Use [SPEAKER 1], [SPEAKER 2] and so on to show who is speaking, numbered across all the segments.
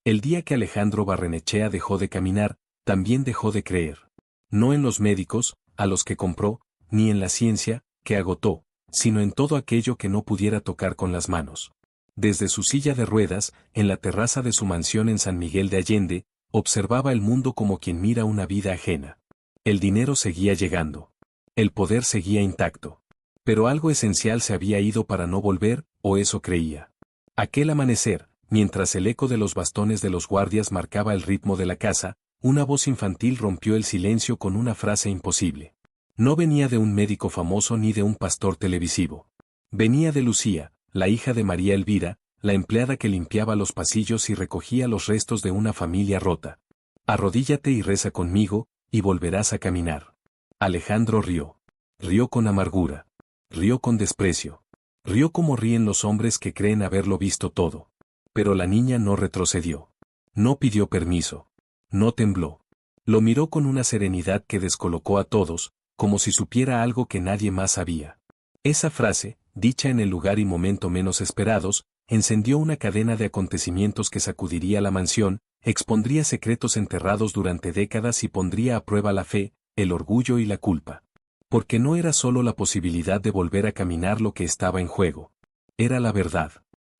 [SPEAKER 1] El día que Alejandro Barrenechea dejó de caminar, también dejó de creer. No en los médicos, a los que compró, ni en la ciencia, que agotó, sino en todo aquello que no pudiera tocar con las manos. Desde su silla de ruedas, en la terraza de su mansión en San Miguel de Allende, observaba el mundo como quien mira una vida ajena. El dinero seguía llegando. El poder seguía intacto. Pero algo esencial se había ido para no volver, o eso creía. Aquel amanecer, mientras el eco de los bastones de los guardias marcaba el ritmo de la casa, una voz infantil rompió el silencio con una frase imposible. No venía de un médico famoso ni de un pastor televisivo. Venía de Lucía, la hija de María Elvira, la empleada que limpiaba los pasillos y recogía los restos de una familia rota. Arrodíllate y reza conmigo, y volverás a caminar. Alejandro rió. Rió con amargura. Rió con desprecio. Rió como ríen los hombres que creen haberlo visto todo. Pero la niña no retrocedió. No pidió permiso. No tembló. Lo miró con una serenidad que descolocó a todos, como si supiera algo que nadie más sabía. Esa frase, dicha en el lugar y momento menos esperados, encendió una cadena de acontecimientos que sacudiría la mansión, expondría secretos enterrados durante décadas y pondría a prueba la fe, el orgullo y la culpa. Porque no era solo la posibilidad de volver a caminar lo que estaba en juego. Era la verdad.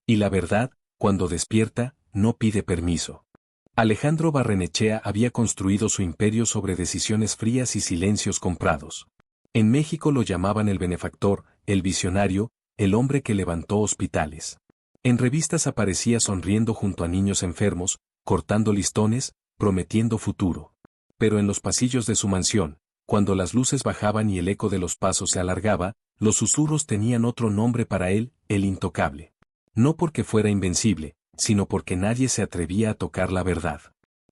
[SPEAKER 1] Y la verdad, cuando despierta, no pide permiso. Alejandro Barrenechea había construido su imperio sobre decisiones frías y silencios comprados. En México lo llamaban el benefactor, el visionario, el hombre que levantó hospitales. En revistas aparecía sonriendo junto a niños enfermos, cortando listones, prometiendo futuro. Pero en los pasillos de su mansión, cuando las luces bajaban y el eco de los pasos se alargaba, los susurros tenían otro nombre para él, el intocable. No porque fuera invencible, sino porque nadie se atrevía a tocar la verdad.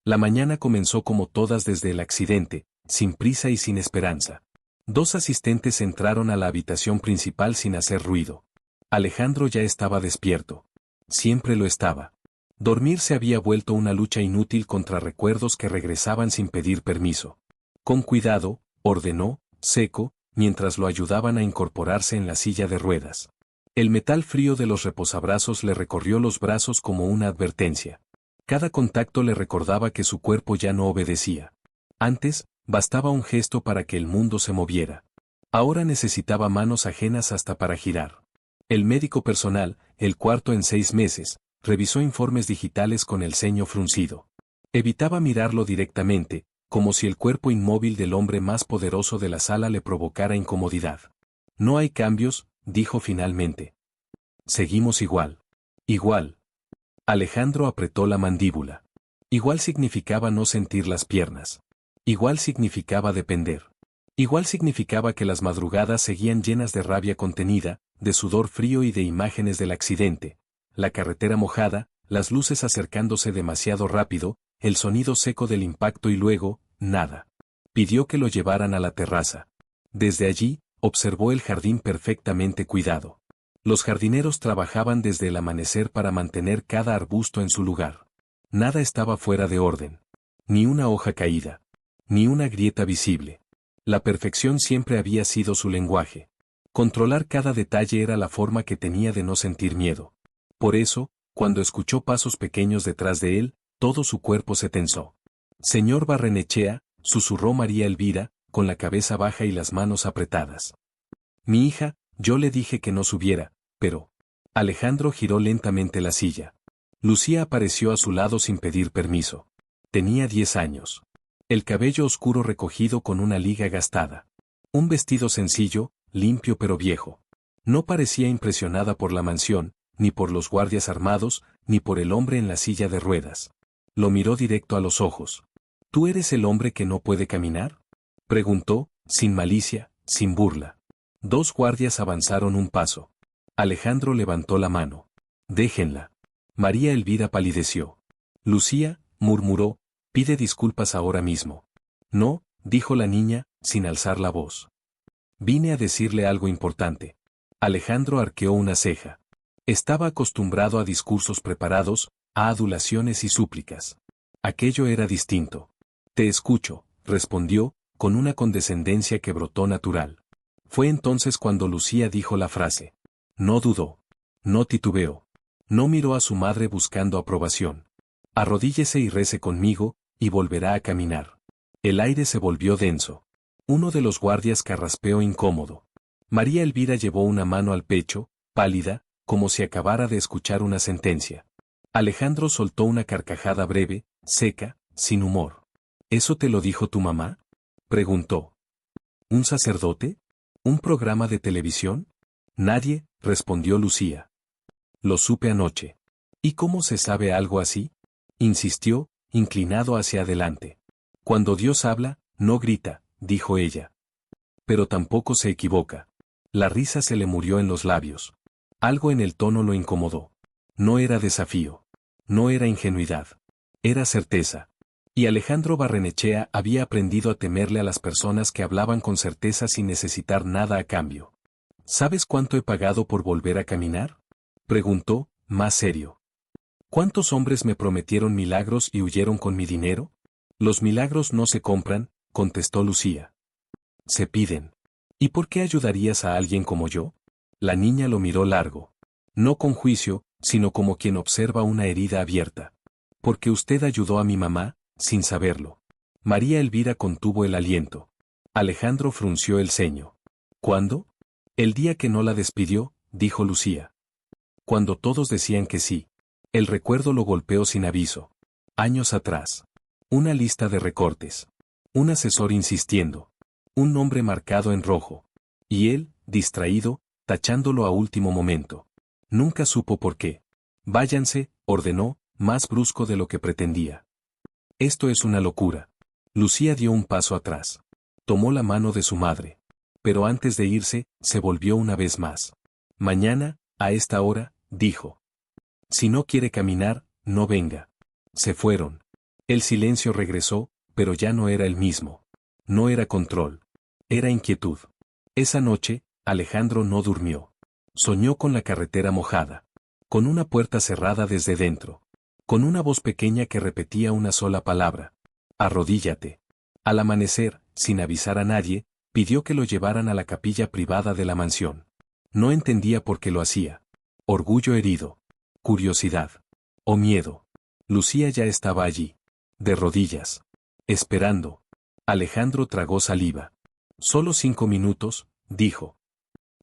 [SPEAKER 1] La mañana comenzó como todas desde el accidente, sin prisa y sin esperanza. 2 asistentes entraron a la habitación principal sin hacer ruido. Alejandro ya estaba despierto. Siempre lo estaba. Dormir se había vuelto una lucha inútil contra recuerdos que regresaban sin pedir permiso. Con cuidado, ordenó, seco, mientras lo ayudaban a incorporarse en la silla de ruedas. El metal frío de los reposabrazos le recorrió los brazos como una advertencia. Cada contacto le recordaba que su cuerpo ya no obedecía. Antes, bastaba un gesto para que el mundo se moviera. Ahora necesitaba manos ajenas hasta para girar. El médico personal, el cuarto en 6 meses, revisó informes digitales con el ceño fruncido. Evitaba mirarlo directamente, como si el cuerpo inmóvil del hombre más poderoso de la sala le provocara incomodidad. No hay cambios, dijo finalmente. Seguimos igual. Igual. Alejandro apretó la mandíbula. Igual significaba no sentir las piernas. Igual significaba depender. Igual significaba que las madrugadas seguían llenas de rabia contenida, de sudor frío y de imágenes del accidente. La carretera mojada, las luces acercándose demasiado rápido, el sonido seco del impacto y luego, nada. Pidió que lo llevaran a la terraza. Desde allí, observó el jardín perfectamente cuidado. Los jardineros trabajaban desde el amanecer para mantener cada arbusto en su lugar. Nada estaba fuera de orden. Ni una hoja caída. Ni una grieta visible. La perfección siempre había sido su lenguaje. Controlar cada detalle era la forma que tenía de no sentir miedo. Por eso, cuando escuchó pasos pequeños detrás de él, todo su cuerpo se tensó. Señor Barrenechea, susurró María Elvira, con la cabeza baja y las manos apretadas. Mi hija, yo le dije que no subiera, pero... Alejandro giró lentamente la silla. Lucía apareció a su lado sin pedir permiso. Tenía 10 años. El cabello oscuro recogido con una liga gastada. Un vestido sencillo, limpio pero viejo. No parecía impresionada por la mansión, ni por los guardias armados, ni por el hombre en la silla de ruedas. Lo miró directo a los ojos. ¿Tú eres el hombre que no puede caminar?, preguntó, sin malicia, sin burla. 2 guardias avanzaron un paso. Alejandro levantó la mano. Déjenla. María Elvira palideció. Lucía, murmuró, pide disculpas ahora mismo. No, dijo la niña, sin alzar la voz. Vine a decirle algo importante. Alejandro arqueó una ceja. Estaba acostumbrado a discursos preparados, a adulaciones y súplicas. Aquello era distinto. Te escucho, respondió, con una condescendencia que brotó natural. Fue entonces cuando Lucía dijo la frase. No dudó. No titubeó. No miró a su madre buscando aprobación. Arrodíllese y rece conmigo, y volverá a caminar. El aire se volvió denso. Uno de los guardias carraspeó incómodo. María Elvira llevó una mano al pecho, pálida, como si acabara de escuchar una sentencia. Alejandro soltó una carcajada breve, seca, sin humor. ¿Eso te lo dijo tu mamá?, preguntó. ¿Un sacerdote? ¿Un programa de televisión? Nadie, respondió Lucía. Lo supe anoche. ¿Y cómo se sabe algo así?, insistió, inclinado hacia adelante. Cuando Dios habla, no grita, dijo ella. Pero tampoco se equivoca. La risa se le murió en los labios. Algo en el tono lo incomodó. No era desafío. No era ingenuidad. Era certeza. Y Alejandro Barrenechea había aprendido a temerle a las personas que hablaban con certeza sin necesitar nada a cambio. ¿Sabes cuánto he pagado por volver a caminar?, preguntó, más serio. ¿Cuántos hombres me prometieron milagros y huyeron con mi dinero? Los milagros no se compran, contestó Lucía. Se piden. ¿Y por qué ayudarías a alguien como yo? La niña lo miró largo. No con juicio, sino como quien observa una herida abierta. Porque usted ayudó a mi mamá, sin saberlo. María Elvira contuvo el aliento. Alejandro frunció el ceño. ¿Cuándo? El día que no la despidió, dijo Lucía. Cuando todos decían que sí. El recuerdo lo golpeó sin aviso. Años atrás. Una lista de recortes. Un asesor insistiendo. Un nombre marcado en rojo. Y él, distraído, tachándolo a último momento. Nunca supo por qué. Váyanse, ordenó, más brusco de lo que pretendía. Esto es una locura. Lucía dio un paso atrás. Tomó la mano de su madre. Pero antes de irse, se volvió una vez más. Mañana, a esta hora, dijo. Si no quiere caminar, no venga. Se fueron. El silencio regresó, pero ya no era el mismo. No era control. Era inquietud. Esa noche, Alejandro no durmió. Soñó con la carretera mojada. Con una puerta cerrada desde dentro. Con una voz pequeña que repetía una sola palabra. Arrodíllate. Al amanecer, sin avisar a nadie, pidió que lo llevaran a la capilla privada de la mansión. No entendía por qué lo hacía. Orgullo herido. Curiosidad. O miedo. Lucía ya estaba allí. De rodillas. Esperando. Alejandro tragó saliva. Solo 5 minutos, dijo.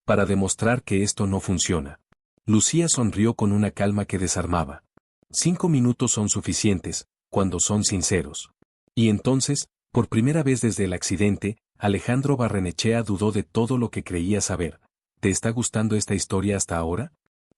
[SPEAKER 1] Para demostrar que esto no funciona. Lucía sonrió con una calma que desarmaba. 5 minutos son suficientes, cuando son sinceros. Y entonces, por primera vez desde el accidente, Alejandro Barrenechea dudó de todo lo que creía saber. ¿Te está gustando esta historia hasta ahora?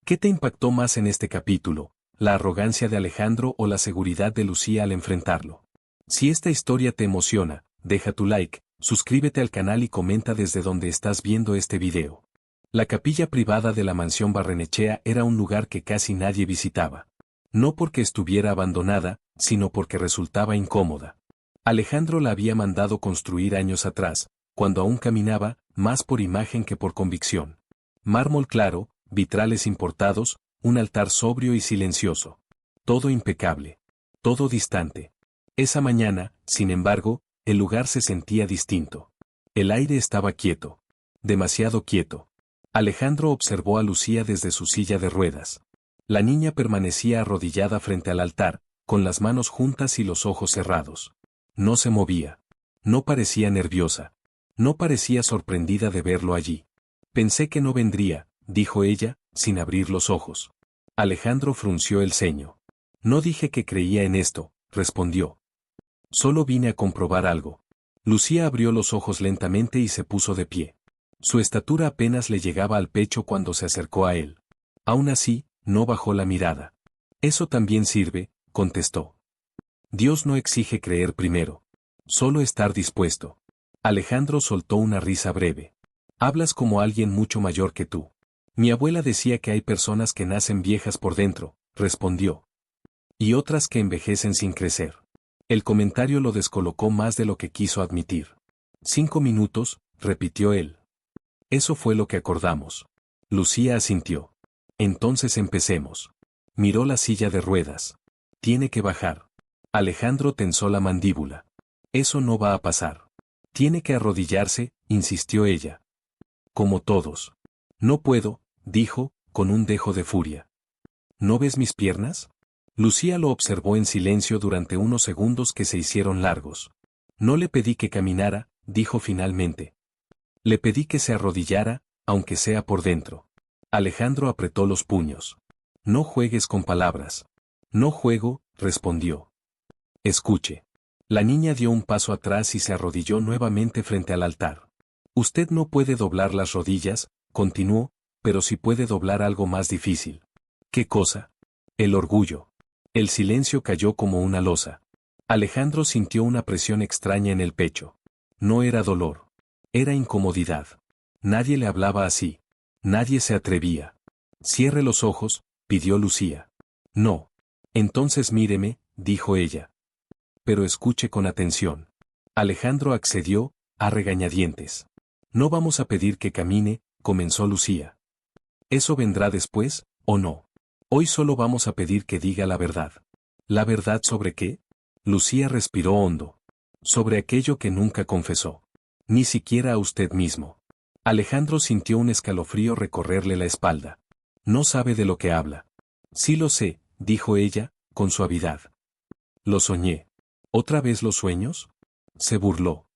[SPEAKER 1] ¿Qué te impactó más en este capítulo, la arrogancia de Alejandro o la seguridad de Lucía al enfrentarlo? Si esta historia te emociona, deja tu like, suscríbete al canal y comenta desde donde estás viendo este video. La capilla privada de la mansión Barrenechea era un lugar que casi nadie visitaba. No porque estuviera abandonada, sino porque resultaba incómoda. Alejandro la había mandado construir años atrás, cuando aún caminaba, más por imagen que por convicción. Mármol claro, vitrales importados, un altar sobrio y silencioso. Todo impecable. Todo distante. Esa mañana, sin embargo, el lugar se sentía distinto. El aire estaba quieto. Demasiado quieto. Alejandro observó a Lucía desde su silla de ruedas. La niña permanecía arrodillada frente al altar, con las manos juntas y los ojos cerrados. No se movía. No parecía nerviosa. No parecía sorprendida de verlo allí. Pensé que no vendría, dijo ella, sin abrir los ojos. Alejandro frunció el ceño. No dije que creía en esto, respondió. Solo vine a comprobar algo. Lucía abrió los ojos lentamente y se puso de pie. Su estatura apenas le llegaba al pecho cuando se acercó a él. Aún así, no bajó la mirada. Eso también sirve, contestó. Dios no exige creer primero. Solo estar dispuesto. Alejandro soltó una risa breve. Hablas como alguien mucho mayor que tú. Mi abuela decía que hay personas que nacen viejas por dentro, respondió. Y otras que envejecen sin crecer. El comentario lo descolocó más de lo que quiso admitir. 5 minutos, repitió él. Eso fue lo que acordamos. Lucía asintió. Entonces empecemos. Miró la silla de ruedas. Tiene que bajar. Alejandro tensó la mandíbula. Eso no va a pasar. Tiene que arrodillarse, insistió ella. Como todos. No puedo, dijo, con un dejo de furia. ¿No ves mis piernas? Lucía lo observó en silencio durante unos segundos que se hicieron largos. No le pedí que caminara, dijo finalmente. Le pedí que se arrodillara, aunque sea por dentro. Alejandro apretó los puños. No juegues con palabras. No juego, respondió. Escuche. La niña dio un paso atrás y se arrodilló nuevamente frente al altar. Usted no puede doblar las rodillas, continuó, pero sí puede doblar algo más difícil. ¿Qué cosa? El orgullo. El silencio cayó como una losa. Alejandro sintió una presión extraña en el pecho. No era dolor. Era incomodidad. Nadie le hablaba así. Nadie se atrevía. Cierre los ojos, pidió Lucía. No. Entonces míreme, dijo ella. Pero escuche con atención. Alejandro accedió, a regañadientes. No vamos a pedir que camine, comenzó Lucía. Eso vendrá después, ¿o no? Hoy solo vamos a pedir que diga la verdad. ¿La verdad sobre qué? Lucía respiró hondo. Sobre aquello que nunca confesó. Ni siquiera a usted mismo. Alejandro sintió un escalofrío recorrerle la espalda. No sabe de lo que habla. Sí lo sé, dijo ella, con suavidad. Lo soñé. ¿Otra vez los sueños? Se burló.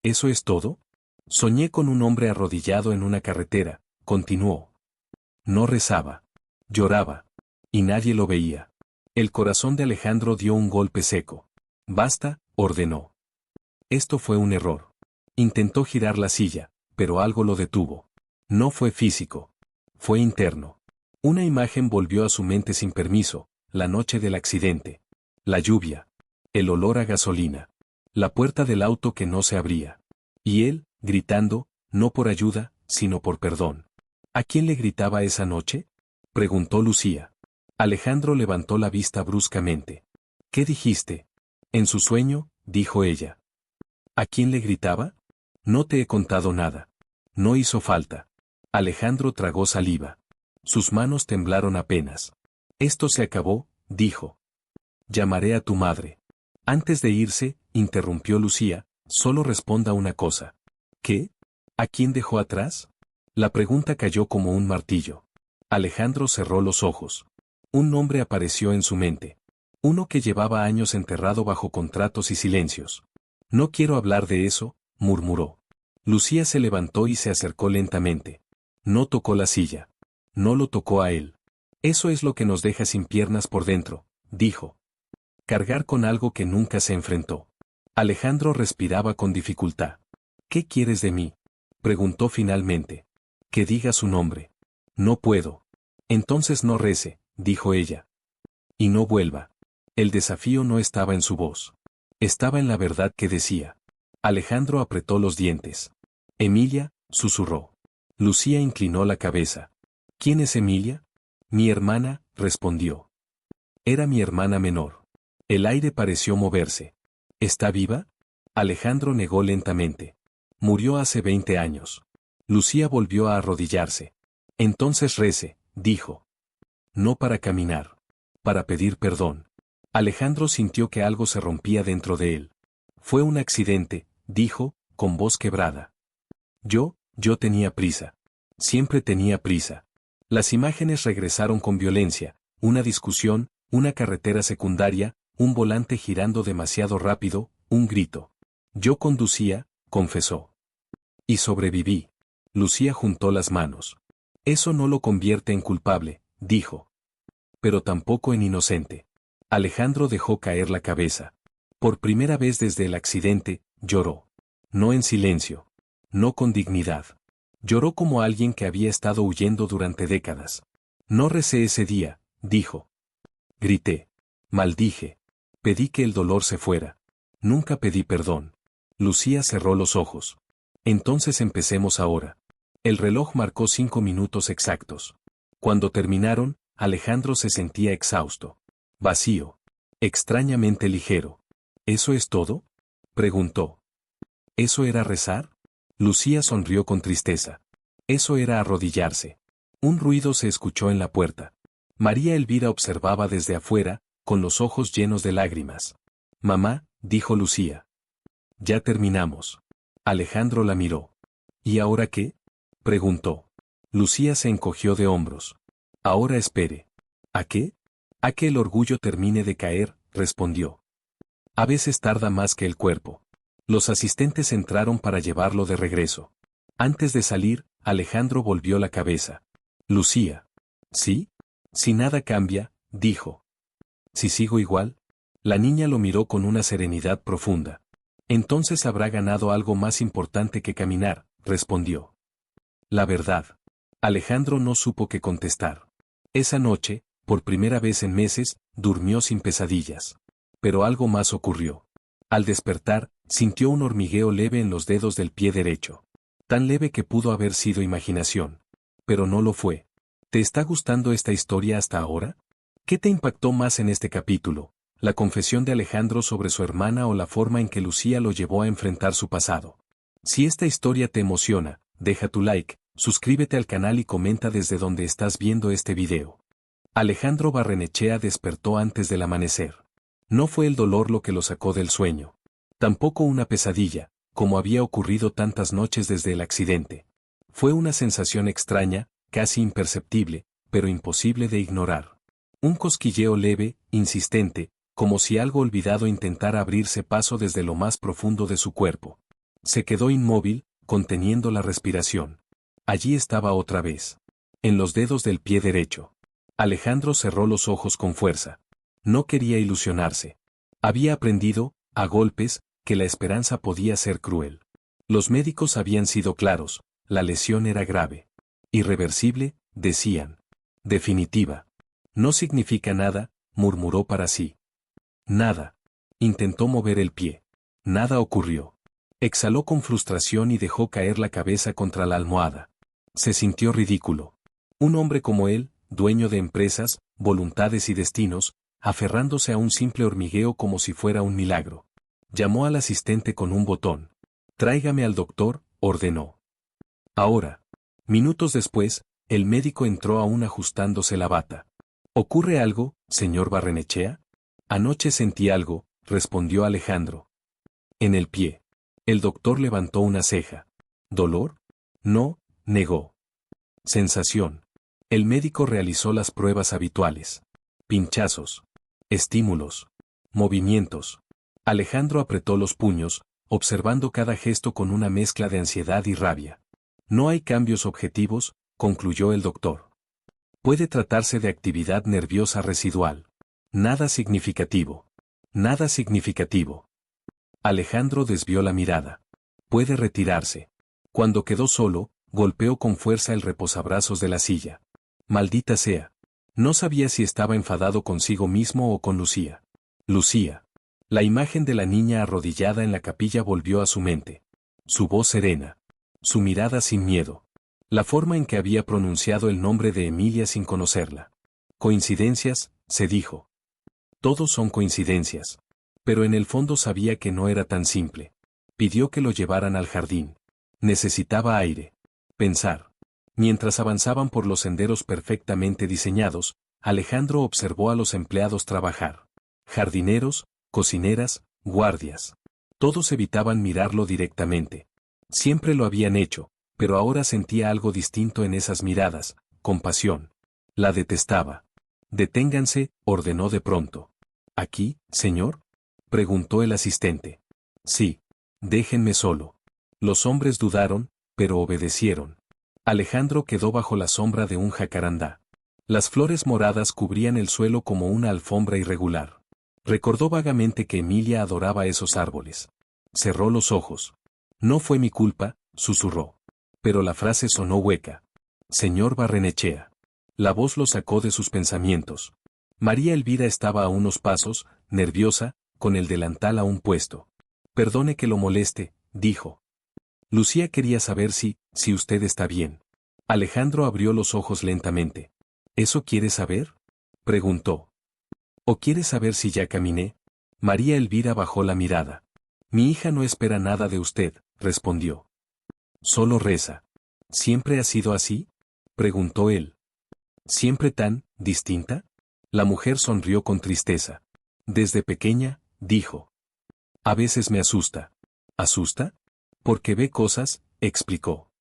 [SPEAKER 1] ¿Eso es todo? Soñé con un hombre arrodillado en una carretera, continuó. No rezaba. Lloraba. Y nadie lo veía. El corazón de Alejandro dio un golpe seco. Basta, ordenó. Esto fue un error. Intentó girar la silla, pero algo lo detuvo. No fue físico. Fue interno. Una imagen volvió a su mente sin permiso, la noche del accidente. La lluvia. El olor a gasolina. La puerta del auto que no se abría. Y él, gritando, no por ayuda, sino por perdón. ¿A quién le gritaba esa noche? Preguntó Lucía. Alejandro levantó la vista bruscamente. ¿Qué dijiste? En su sueño, dijo ella. ¿A quién le gritaba? No te he contado nada. No hizo falta. Alejandro tragó saliva. Sus manos temblaron apenas. Esto se acabó, dijo. Llamaré a tu madre. Antes de irse, interrumpió Lucía, solo responda una cosa. ¿Qué? ¿A quién dejó atrás? La pregunta cayó como un martillo. Alejandro cerró los ojos. Un nombre apareció en su mente. Uno que llevaba años enterrado bajo contratos y silencios. No quiero hablar de eso, murmuró. Lucía se levantó y se acercó lentamente. No tocó la silla. No lo tocó a él. Eso es lo que nos deja sin piernas por dentro, dijo. Cargar con algo que nunca se enfrentó. Alejandro respiraba con dificultad. ¿Qué quieres de mí? Preguntó finalmente. Que diga su nombre. No puedo. Entonces no rece, dijo ella. Y no vuelva. El desafío no estaba en su voz. Estaba en la verdad que decía. Alejandro apretó los dientes. Emilia, susurró. Lucía inclinó la cabeza. ¿Quién es Emilia? Mi hermana, respondió. Era mi hermana menor. El aire pareció moverse. ¿Está viva? Alejandro negó lentamente. Murió hace 20 años. Lucía volvió a arrodillarse. Entonces rece, dijo. No para caminar. Para pedir perdón. Alejandro sintió que algo se rompía dentro de él. Fue un accidente, dijo, con voz quebrada. Yo tenía prisa. Siempre tenía prisa. Las imágenes regresaron con violencia, una discusión, una carretera secundaria, un volante girando demasiado rápido, un grito. Yo conducía, confesó. Y sobreviví. Lucía juntó las manos. Eso no lo convierte en culpable, dijo. Pero tampoco en inocente. Alejandro dejó caer la cabeza. Por primera vez desde el accidente, lloró. No en silencio. No con dignidad. Lloró como alguien que había estado huyendo durante décadas. No recé ese día, dijo. Grité. Maldije. Pedí que el dolor se fuera. Nunca pedí perdón. Lucía cerró los ojos. Entonces empecemos ahora. El reloj marcó 5 minutos exactos. Cuando terminaron, Alejandro se sentía exhausto. Vacío. Extrañamente ligero. ¿Eso es todo? Preguntó. ¿Eso era rezar? Lucía sonrió con tristeza. Eso era arrodillarse. Un ruido se escuchó en la puerta. María Elvira observaba desde afuera, con los ojos llenos de lágrimas. Mamá, dijo Lucía. Ya terminamos. Alejandro la miró. ¿Y ahora qué? Preguntó. Lucía se encogió de hombros. Ahora espere. ¿A qué? A que el orgullo termine de caer, respondió. A veces tarda más que el cuerpo. Los asistentes entraron para llevarlo de regreso. Antes de salir, Alejandro volvió la cabeza. Lucía. ¿Sí? Si nada cambia, dijo. ¿Si sigo igual? La niña lo miró con una serenidad profunda. Entonces habrá ganado algo más importante que caminar, respondió. La verdad. Alejandro no supo qué contestar. Esa noche, por primera vez en meses, durmió sin pesadillas. Pero algo más ocurrió. Al despertar, sintió un hormigueo leve en los dedos del pie derecho. Tan leve que pudo haber sido imaginación. Pero no lo fue. ¿Te está gustando esta historia hasta ahora? ¿Qué te impactó más en este capítulo? ¿La confesión de Alejandro sobre su hermana o la forma en que Lucía lo llevó a enfrentar su pasado? Si esta historia te emociona, deja tu like, suscríbete al canal y comenta desde donde estás viendo este video. Alejandro Barrenechea despertó antes del amanecer. No fue el dolor lo que lo sacó del sueño. Tampoco una pesadilla, como había ocurrido tantas noches desde el accidente. Fue una sensación extraña, casi imperceptible, pero imposible de ignorar. Un cosquilleo leve, insistente, como si algo olvidado intentara abrirse paso desde lo más profundo de su cuerpo. Se quedó inmóvil, conteniendo la respiración. Allí estaba otra vez. En los dedos del pie derecho. Alejandro cerró los ojos con fuerza. No quería ilusionarse. Había aprendido, a golpes, que la esperanza podía ser cruel. Los médicos habían sido claros, la lesión era grave. Irreversible, decían. Definitiva. No significa nada, murmuró para sí. Nada. Intentó mover el pie. Nada ocurrió. Exhaló con frustración y dejó caer la cabeza contra la almohada. Se sintió ridículo. Un hombre como él, dueño de empresas, voluntades y destinos, aferrándose a un simple hormigueo como si fuera un milagro. Llamó al asistente con un botón. Tráigame al doctor, ordenó. Ahora. Minutos después, el médico entró aún ajustándose la bata. ¿Ocurre algo, señor Barrenechea? Anoche sentí algo, respondió Alejandro. En el pie. El doctor levantó una ceja. ¿Dolor? No, negó. Sensación. El médico realizó las pruebas habituales. Pinchazos. Estímulos. Movimientos. Alejandro apretó los puños, observando cada gesto con una mezcla de ansiedad y rabia. No hay cambios objetivos, concluyó el doctor. Puede tratarse de actividad nerviosa residual. Nada significativo. Nada significativo. Alejandro desvió la mirada. Puede retirarse. Cuando quedó solo, golpeó con fuerza el reposabrazos de la silla. Maldita sea. No sabía si estaba enfadado consigo mismo o con Lucía. Lucía. La imagen de la niña arrodillada en la capilla volvió a su mente. Su voz serena. Su mirada sin miedo. La forma en que había pronunciado el nombre de Emilia sin conocerla. Coincidencias, se dijo. Todos son coincidencias. Pero en el fondo sabía que no era tan simple. Pidió que lo llevaran al jardín. Necesitaba aire. Pensar. Mientras avanzaban por los senderos perfectamente diseñados, Alejandro observó a los empleados trabajar. Jardineros, cocineras, guardias. Todos evitaban mirarlo directamente. Siempre lo habían hecho, pero ahora sentía algo distinto en esas miradas, compasión. La detestaba. Deténganse, ordenó de pronto. ¿Aquí, señor? Preguntó el asistente. Sí. Déjenme solo. Los hombres dudaron, pero obedecieron. Alejandro quedó bajo la sombra de un jacarandá. Las flores moradas cubrían el suelo como una alfombra irregular. Recordó vagamente que Emilia adoraba esos árboles. Cerró los ojos. No fue mi culpa, susurró. Pero la frase sonó hueca. Señor Barrenechea. La voz lo sacó de sus pensamientos. María Elvira estaba a unos pasos, nerviosa, con el delantal aún puesto. Perdone que lo moleste, dijo. Lucía quería saber si usted está bien. Alejandro abrió los ojos lentamente. ¿Eso quiere saber? Preguntó. ¿O quiere saber si ya caminé? María Elvira bajó la mirada. Mi hija no espera nada de usted, respondió. Solo reza. ¿Siempre ha sido así? Preguntó él. ¿Siempre tan distinta? La mujer sonrió con tristeza. Desde pequeña, dijo. A veces me asusta. ¿Asusta? Porque ve cosas, explicó.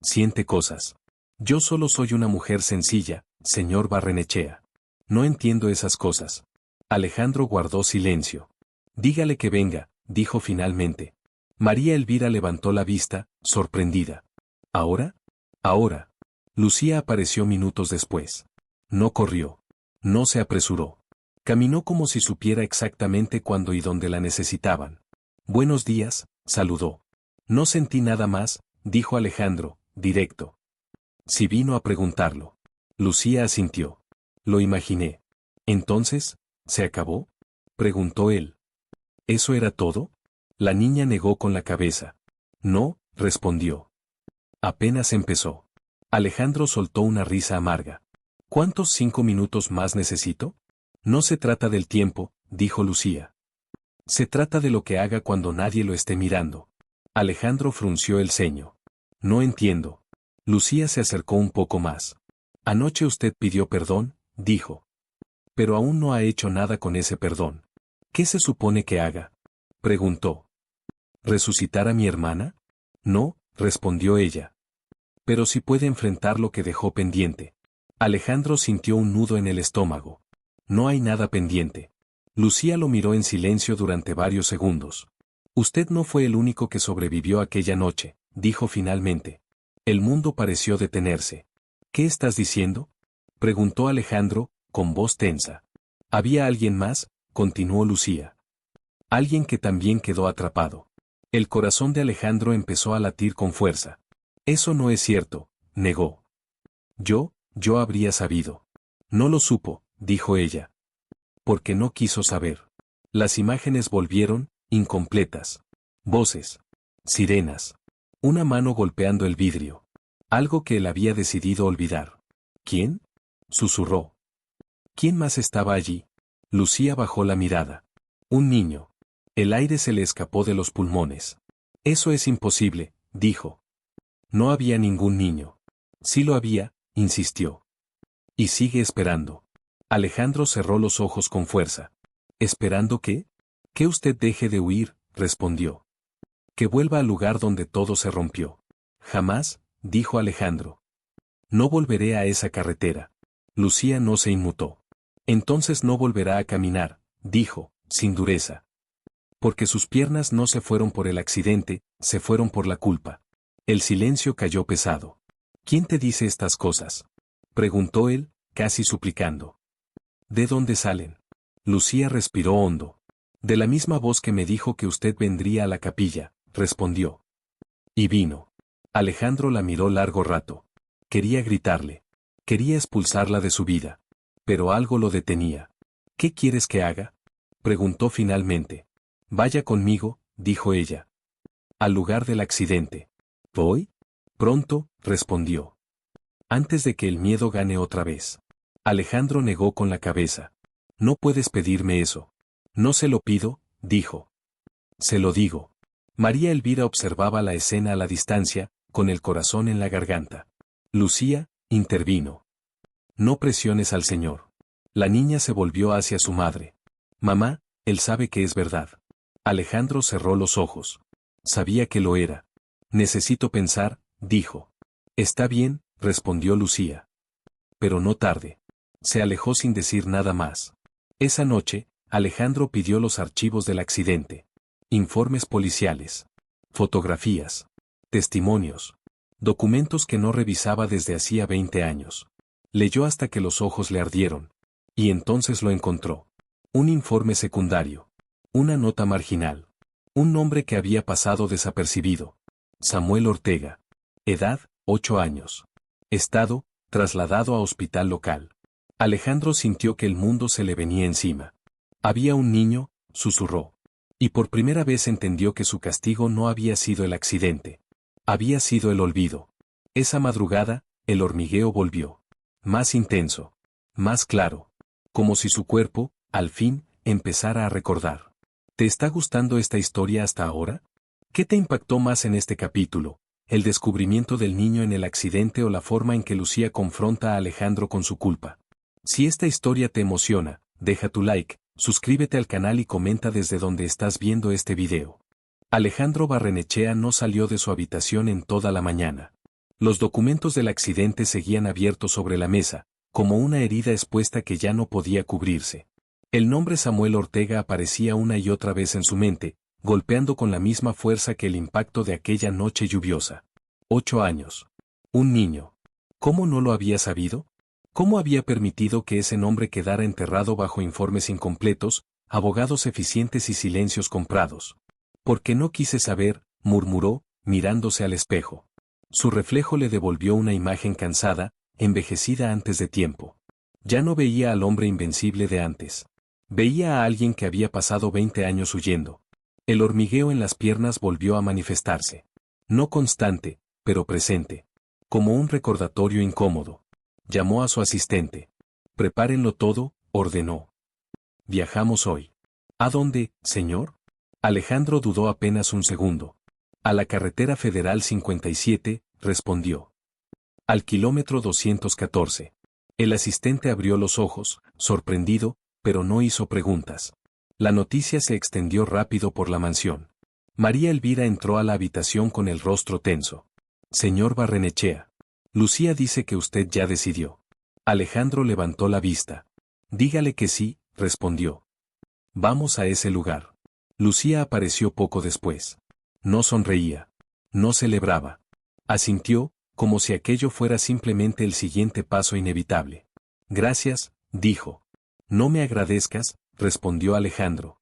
[SPEAKER 1] Siente cosas. Yo solo soy una mujer sencilla, señor Barrenechea. No entiendo esas cosas. Alejandro guardó silencio. Dígale que venga, dijo finalmente. María Elvira levantó la vista, sorprendida. ¿Ahora? Ahora. Lucía apareció minutos después. No corrió. No se apresuró. Caminó como si supiera exactamente cuándo y dónde la necesitaban. Buenos días, saludó. No sentí nada más, dijo Alejandro, directo. Si vino a preguntarlo. Lucía asintió. Lo imaginé. Entonces, ¿se acabó? Preguntó él. ¿Eso era todo? La niña negó con la cabeza. No, respondió. Apenas empezó. Alejandro soltó una risa amarga. ¿Cuántos 5 minutos más necesito? No se trata del tiempo, dijo Lucía. Se trata de lo que haga cuando nadie lo esté mirando. Alejandro frunció el ceño. No entiendo. Lucía se acercó un poco más. Anoche usted pidió perdón, dijo. Pero aún no ha hecho nada con ese perdón. ¿Qué se supone que haga? Preguntó. ¿Resucitar a mi hermana? No, respondió ella. Pero sí puede enfrentar lo que dejó pendiente. Alejandro sintió un nudo en el estómago. No hay nada pendiente. Lucía lo miró en silencio durante varios segundos. Usted no fue el único que sobrevivió aquella noche, dijo finalmente. El mundo pareció detenerse. ¿Qué estás diciendo? Preguntó Alejandro, con voz tensa. ¿Había alguien más? Continuó Lucía. Alguien que también quedó atrapado. El corazón de Alejandro empezó a latir con fuerza. Eso no es cierto, negó. Yo habría sabido. No lo supo, dijo ella. Porque no quiso saber. Las imágenes volvieron, incompletas. Voces. Sirenas. Una mano golpeando el vidrio. Algo que él había decidido olvidar. ¿Quién? Susurró. ¿Quién más estaba allí? Lucía bajó la mirada. Un niño. El aire se le escapó de los pulmones. Eso es imposible, dijo. No había ningún niño. Sí lo había, insistió. Y sigue esperando. Alejandro cerró los ojos con fuerza. ¿Esperando qué? Que usted deje de huir, respondió. Que vuelva al lugar donde todo se rompió. Jamás, dijo Alejandro. No volveré a esa carretera. Lucía no se inmutó. Entonces no volverá a caminar, dijo, sin dureza. Porque sus piernas no se fueron por el accidente, se fueron por la culpa. El silencio cayó pesado. ¿Quién te dice estas cosas? Preguntó él, casi suplicando. ¿De dónde salen? Lucía respiró hondo. De la misma voz que me dijo que usted vendría a la capilla, respondió. Y vino. Alejandro la miró largo rato. Quería gritarle. Quería expulsarla de su vida. Pero algo lo detenía. ¿Qué quieres que haga? Preguntó finalmente. Vaya conmigo, dijo ella. Al lugar del accidente. ¿Voy? Pronto, respondió. Antes de que el miedo gane otra vez. Alejandro negó con la cabeza. No puedes pedirme eso. No se lo pido, dijo. Se lo digo. María Elvira observaba la escena a la distancia, con el corazón en la garganta. Lucía, intervino. No presiones al señor. La niña se volvió hacia su madre. Mamá, él sabe que es verdad. Alejandro cerró los ojos. Sabía que lo era. Necesito pensar, dijo. Está bien, respondió Lucía. Pero no tarde. Se alejó sin decir nada más. Esa noche, Alejandro pidió los archivos del accidente. Informes policiales. Fotografías. Testimonios. Documentos que no revisaba desde hacía 20 años. Leyó hasta que los ojos le ardieron. Y entonces lo encontró. Un informe secundario. Una nota marginal. Un nombre que había pasado desapercibido. Samuel Ortega. Edad, 8 años. Estado, trasladado a hospital local. Alejandro sintió que el mundo se le venía encima. Había un niño, susurró. Y por primera vez entendió que su castigo no había sido el accidente. Había sido el olvido. Esa madrugada, el hormigueo volvió. Más intenso. Más claro. Como si su cuerpo, al fin, empezara a recordar. ¿Te está gustando esta historia hasta ahora? ¿Qué te impactó más en este capítulo? ¿El descubrimiento del niño en el accidente o la forma en que Lucía confronta a Alejandro con su culpa? Si esta historia te emociona, deja tu like, suscríbete al canal y comenta desde donde estás viendo este video. Alejandro Barrenechea no salió de su habitación en toda la mañana. Los documentos del accidente seguían abiertos sobre la mesa, como una herida expuesta que ya no podía cubrirse. El nombre Samuel Ortega aparecía una y otra vez en su mente, golpeando con la misma fuerza que el impacto de aquella noche lluviosa. 8 años. Un niño. ¿Cómo no lo había sabido? ¿Cómo había permitido que ese nombre quedara enterrado bajo informes incompletos, abogados eficientes y silencios comprados? Porque no quise saber, murmuró, mirándose al espejo. Su reflejo le devolvió una imagen cansada, envejecida antes de tiempo. Ya no veía al hombre invencible de antes. Veía a alguien que había pasado 20 años huyendo. El hormigueo en las piernas volvió a manifestarse. No constante, pero presente. Como un recordatorio incómodo. Llamó a su asistente. Prepárenlo todo, ordenó. Viajamos hoy. ¿A dónde, señor? Alejandro dudó apenas un segundo. A la carretera federal 57, respondió. Al kilómetro 214. El asistente abrió los ojos, sorprendido, pero no hizo preguntas. La noticia se extendió rápido por la mansión. María Elvira entró a la habitación con el rostro tenso. Señor Barrenechea. Lucía dice que usted ya decidió. Alejandro levantó la vista. Dígale que sí, respondió. Vamos a ese lugar. Lucía apareció poco después. No sonreía. No celebraba. Asintió, como si aquello fuera simplemente el siguiente paso inevitable. Gracias, dijo. No me agradezcas, respondió Alejandro.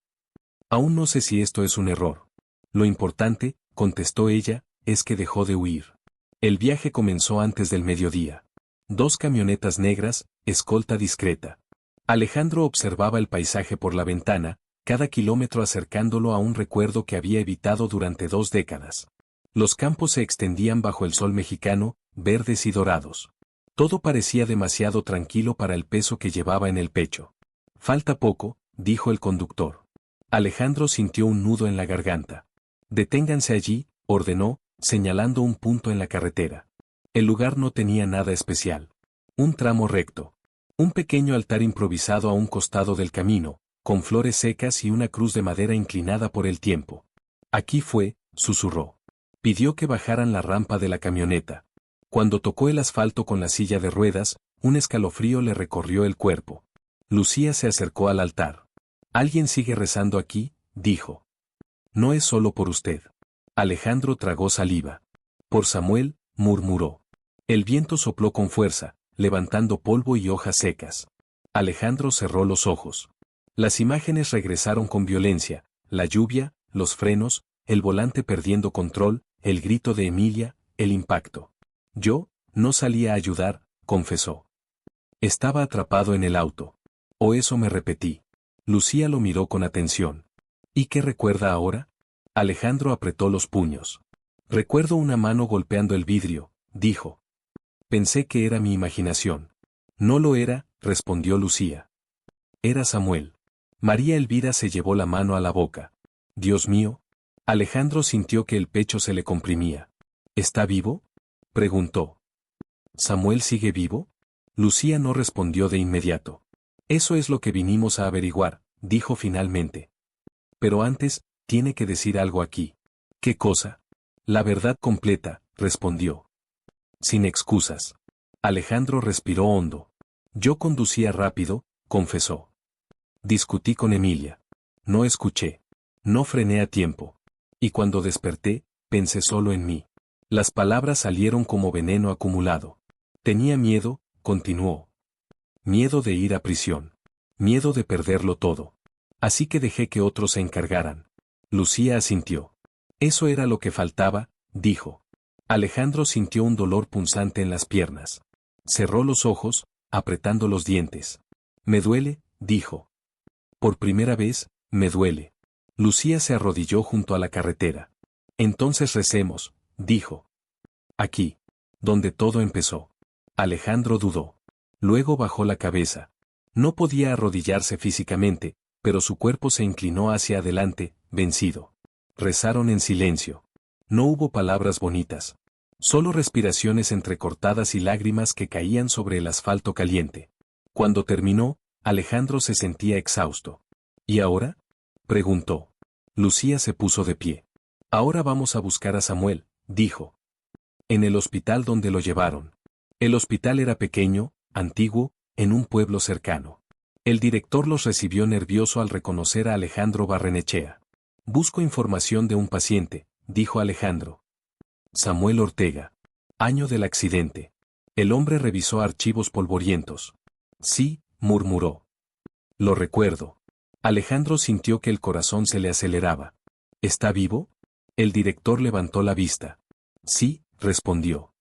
[SPEAKER 1] Aún no sé si esto es un error. Lo importante, contestó ella, es que dejó de huir. El viaje comenzó antes del mediodía. 2 camionetas negras, escolta discreta. Alejandro observaba el paisaje por la ventana, cada kilómetro acercándolo a un recuerdo que había evitado durante 2 décadas. Los campos se extendían bajo el sol mexicano, verdes y dorados. Todo parecía demasiado tranquilo para el peso que llevaba en el pecho. Falta poco, dijo el conductor. Alejandro sintió un nudo en la garganta. Deténganse allí, ordenó, señalando un punto en la carretera. El lugar no tenía nada especial. Un tramo recto. Un pequeño altar improvisado a un costado del camino, con flores secas y una cruz de madera inclinada por el tiempo. Aquí fue, susurró. Pidió que bajaran la rampa de la camioneta. Cuando tocó el asfalto con la silla de ruedas, un escalofrío le recorrió el cuerpo. Lucía se acercó al altar. Alguien sigue rezando aquí, dijo. No es solo por usted. Alejandro tragó saliva. Por Samuel, murmuró. El viento sopló con fuerza, levantando polvo y hojas secas. Alejandro cerró los ojos. Las imágenes regresaron con violencia, la lluvia, los frenos, el volante perdiendo control, el grito de Emilia, el impacto. Yo, no salí a ayudar, confesó. Estaba atrapado en el auto. O eso me repetí. Lucía lo miró con atención. ¿Y qué recuerda ahora? Alejandro apretó los puños. Recuerdo una mano golpeando el vidrio, dijo. Pensé que era mi imaginación. No lo era, respondió Lucía. Era Samuel. María Elvira se llevó la mano a la boca. Dios mío. Alejandro sintió que el pecho se le comprimía. ¿Está vivo? Preguntó. ¿Samuel sigue vivo? Lucía no respondió de inmediato. Eso es lo que vinimos a averiguar, dijo finalmente. Pero antes, tiene que decir algo aquí. ¿Qué cosa? La verdad completa, respondió. Sin excusas. Alejandro respiró hondo. Yo conducía rápido, confesó. Discutí con Emilia. No escuché. No frené a tiempo. Y cuando desperté, pensé solo en mí. Las palabras salieron como veneno acumulado. Tenía miedo, continuó. Miedo de ir a prisión. Miedo de perderlo todo. Así que dejé que otros se encargaran. Lucía asintió. Eso era lo que faltaba, dijo. Alejandro sintió un dolor punzante en las piernas. Cerró los ojos, apretando los dientes. Me duele, dijo. Por primera vez, me duele. Lucía se arrodilló junto a la carretera. Entonces recemos, dijo. Aquí. Donde todo empezó. Alejandro dudó. Luego bajó la cabeza. No podía arrodillarse físicamente, pero su cuerpo se inclinó hacia adelante, vencido. Rezaron en silencio. No hubo palabras bonitas. Solo respiraciones entrecortadas y lágrimas que caían sobre el asfalto caliente. Cuando terminó, Alejandro se sentía exhausto. ¿Y ahora? Preguntó. Lucía se puso de pie. Ahora vamos a buscar a Samuel, dijo. En el hospital donde lo llevaron. El hospital era pequeño, antiguo, en un pueblo cercano. El director los recibió nervioso al reconocer a Alejandro Barrenechea. Busco información de un paciente, dijo Alejandro. Samuel Ortega. Año del accidente. El hombre revisó archivos polvorientos. Sí, murmuró. Lo recuerdo. Alejandro sintió que el corazón se le aceleraba. ¿Está vivo? El director levantó la vista. Sí, respondió.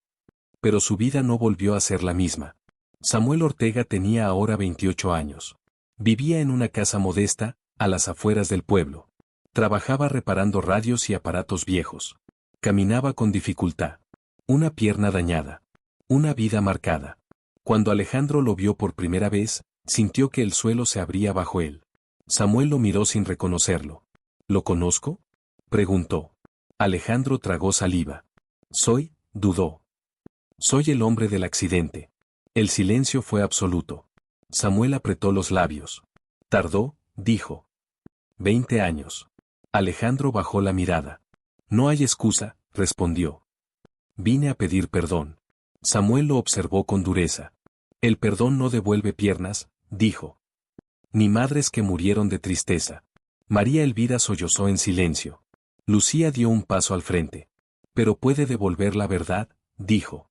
[SPEAKER 1] Pero su vida no volvió a ser la misma. Samuel Ortega tenía ahora 28 años. Vivía en una casa modesta, a las afueras del pueblo. Trabajaba reparando radios y aparatos viejos. Caminaba con dificultad. Una pierna dañada. Una vida marcada. Cuando Alejandro lo vio por primera vez, sintió que el suelo se abría bajo él. Samuel lo miró sin reconocerlo. ¿Lo conozco?, preguntó. Alejandro tragó saliva. Dudó. Soy el hombre del accidente. El silencio fue absoluto. Samuel apretó los labios. Tardó, dijo. 20 años. Alejandro bajó la mirada. No hay excusa, respondió. Vine a pedir perdón. Samuel lo observó con dureza. El perdón no devuelve piernas, dijo. Ni madres que murieron de tristeza. María Elvira sollozó en silencio. Lucía dio un paso al frente. Pero puede devolver la verdad, dijo.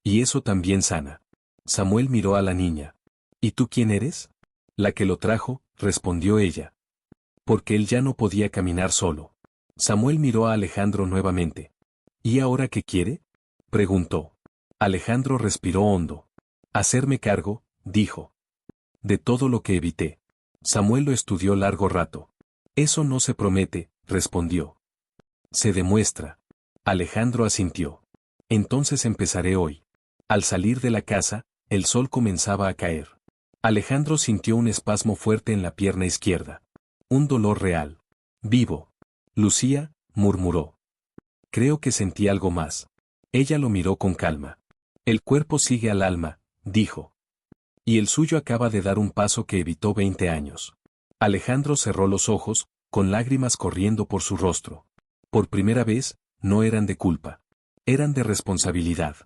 [SPEAKER 1] Y eso también sana. Samuel miró a la niña. ¿Y tú quién eres? La que lo trajo, respondió ella. Porque él ya no podía caminar solo. Samuel miró a Alejandro nuevamente. ¿Y ahora qué quiere?, preguntó. Alejandro respiró hondo. Hacerme cargo, dijo. De todo lo que evité. Samuel lo estudió largo rato. Eso no se promete, respondió. Se demuestra. Alejandro asintió. Entonces empezaré hoy. Al salir de la casa, el sol comenzaba a caer. Alejandro sintió un espasmo fuerte en la pierna izquierda. Un dolor real. Vivo. Lucía, murmuró. Creo que sentí algo más. Ella lo miró con calma. El cuerpo sigue al alma, dijo. Y el suyo acaba de dar un paso que evitó 20 años. Alejandro cerró los ojos, con lágrimas corriendo por su rostro. Por primera vez, no eran de culpa. Eran de responsabilidad.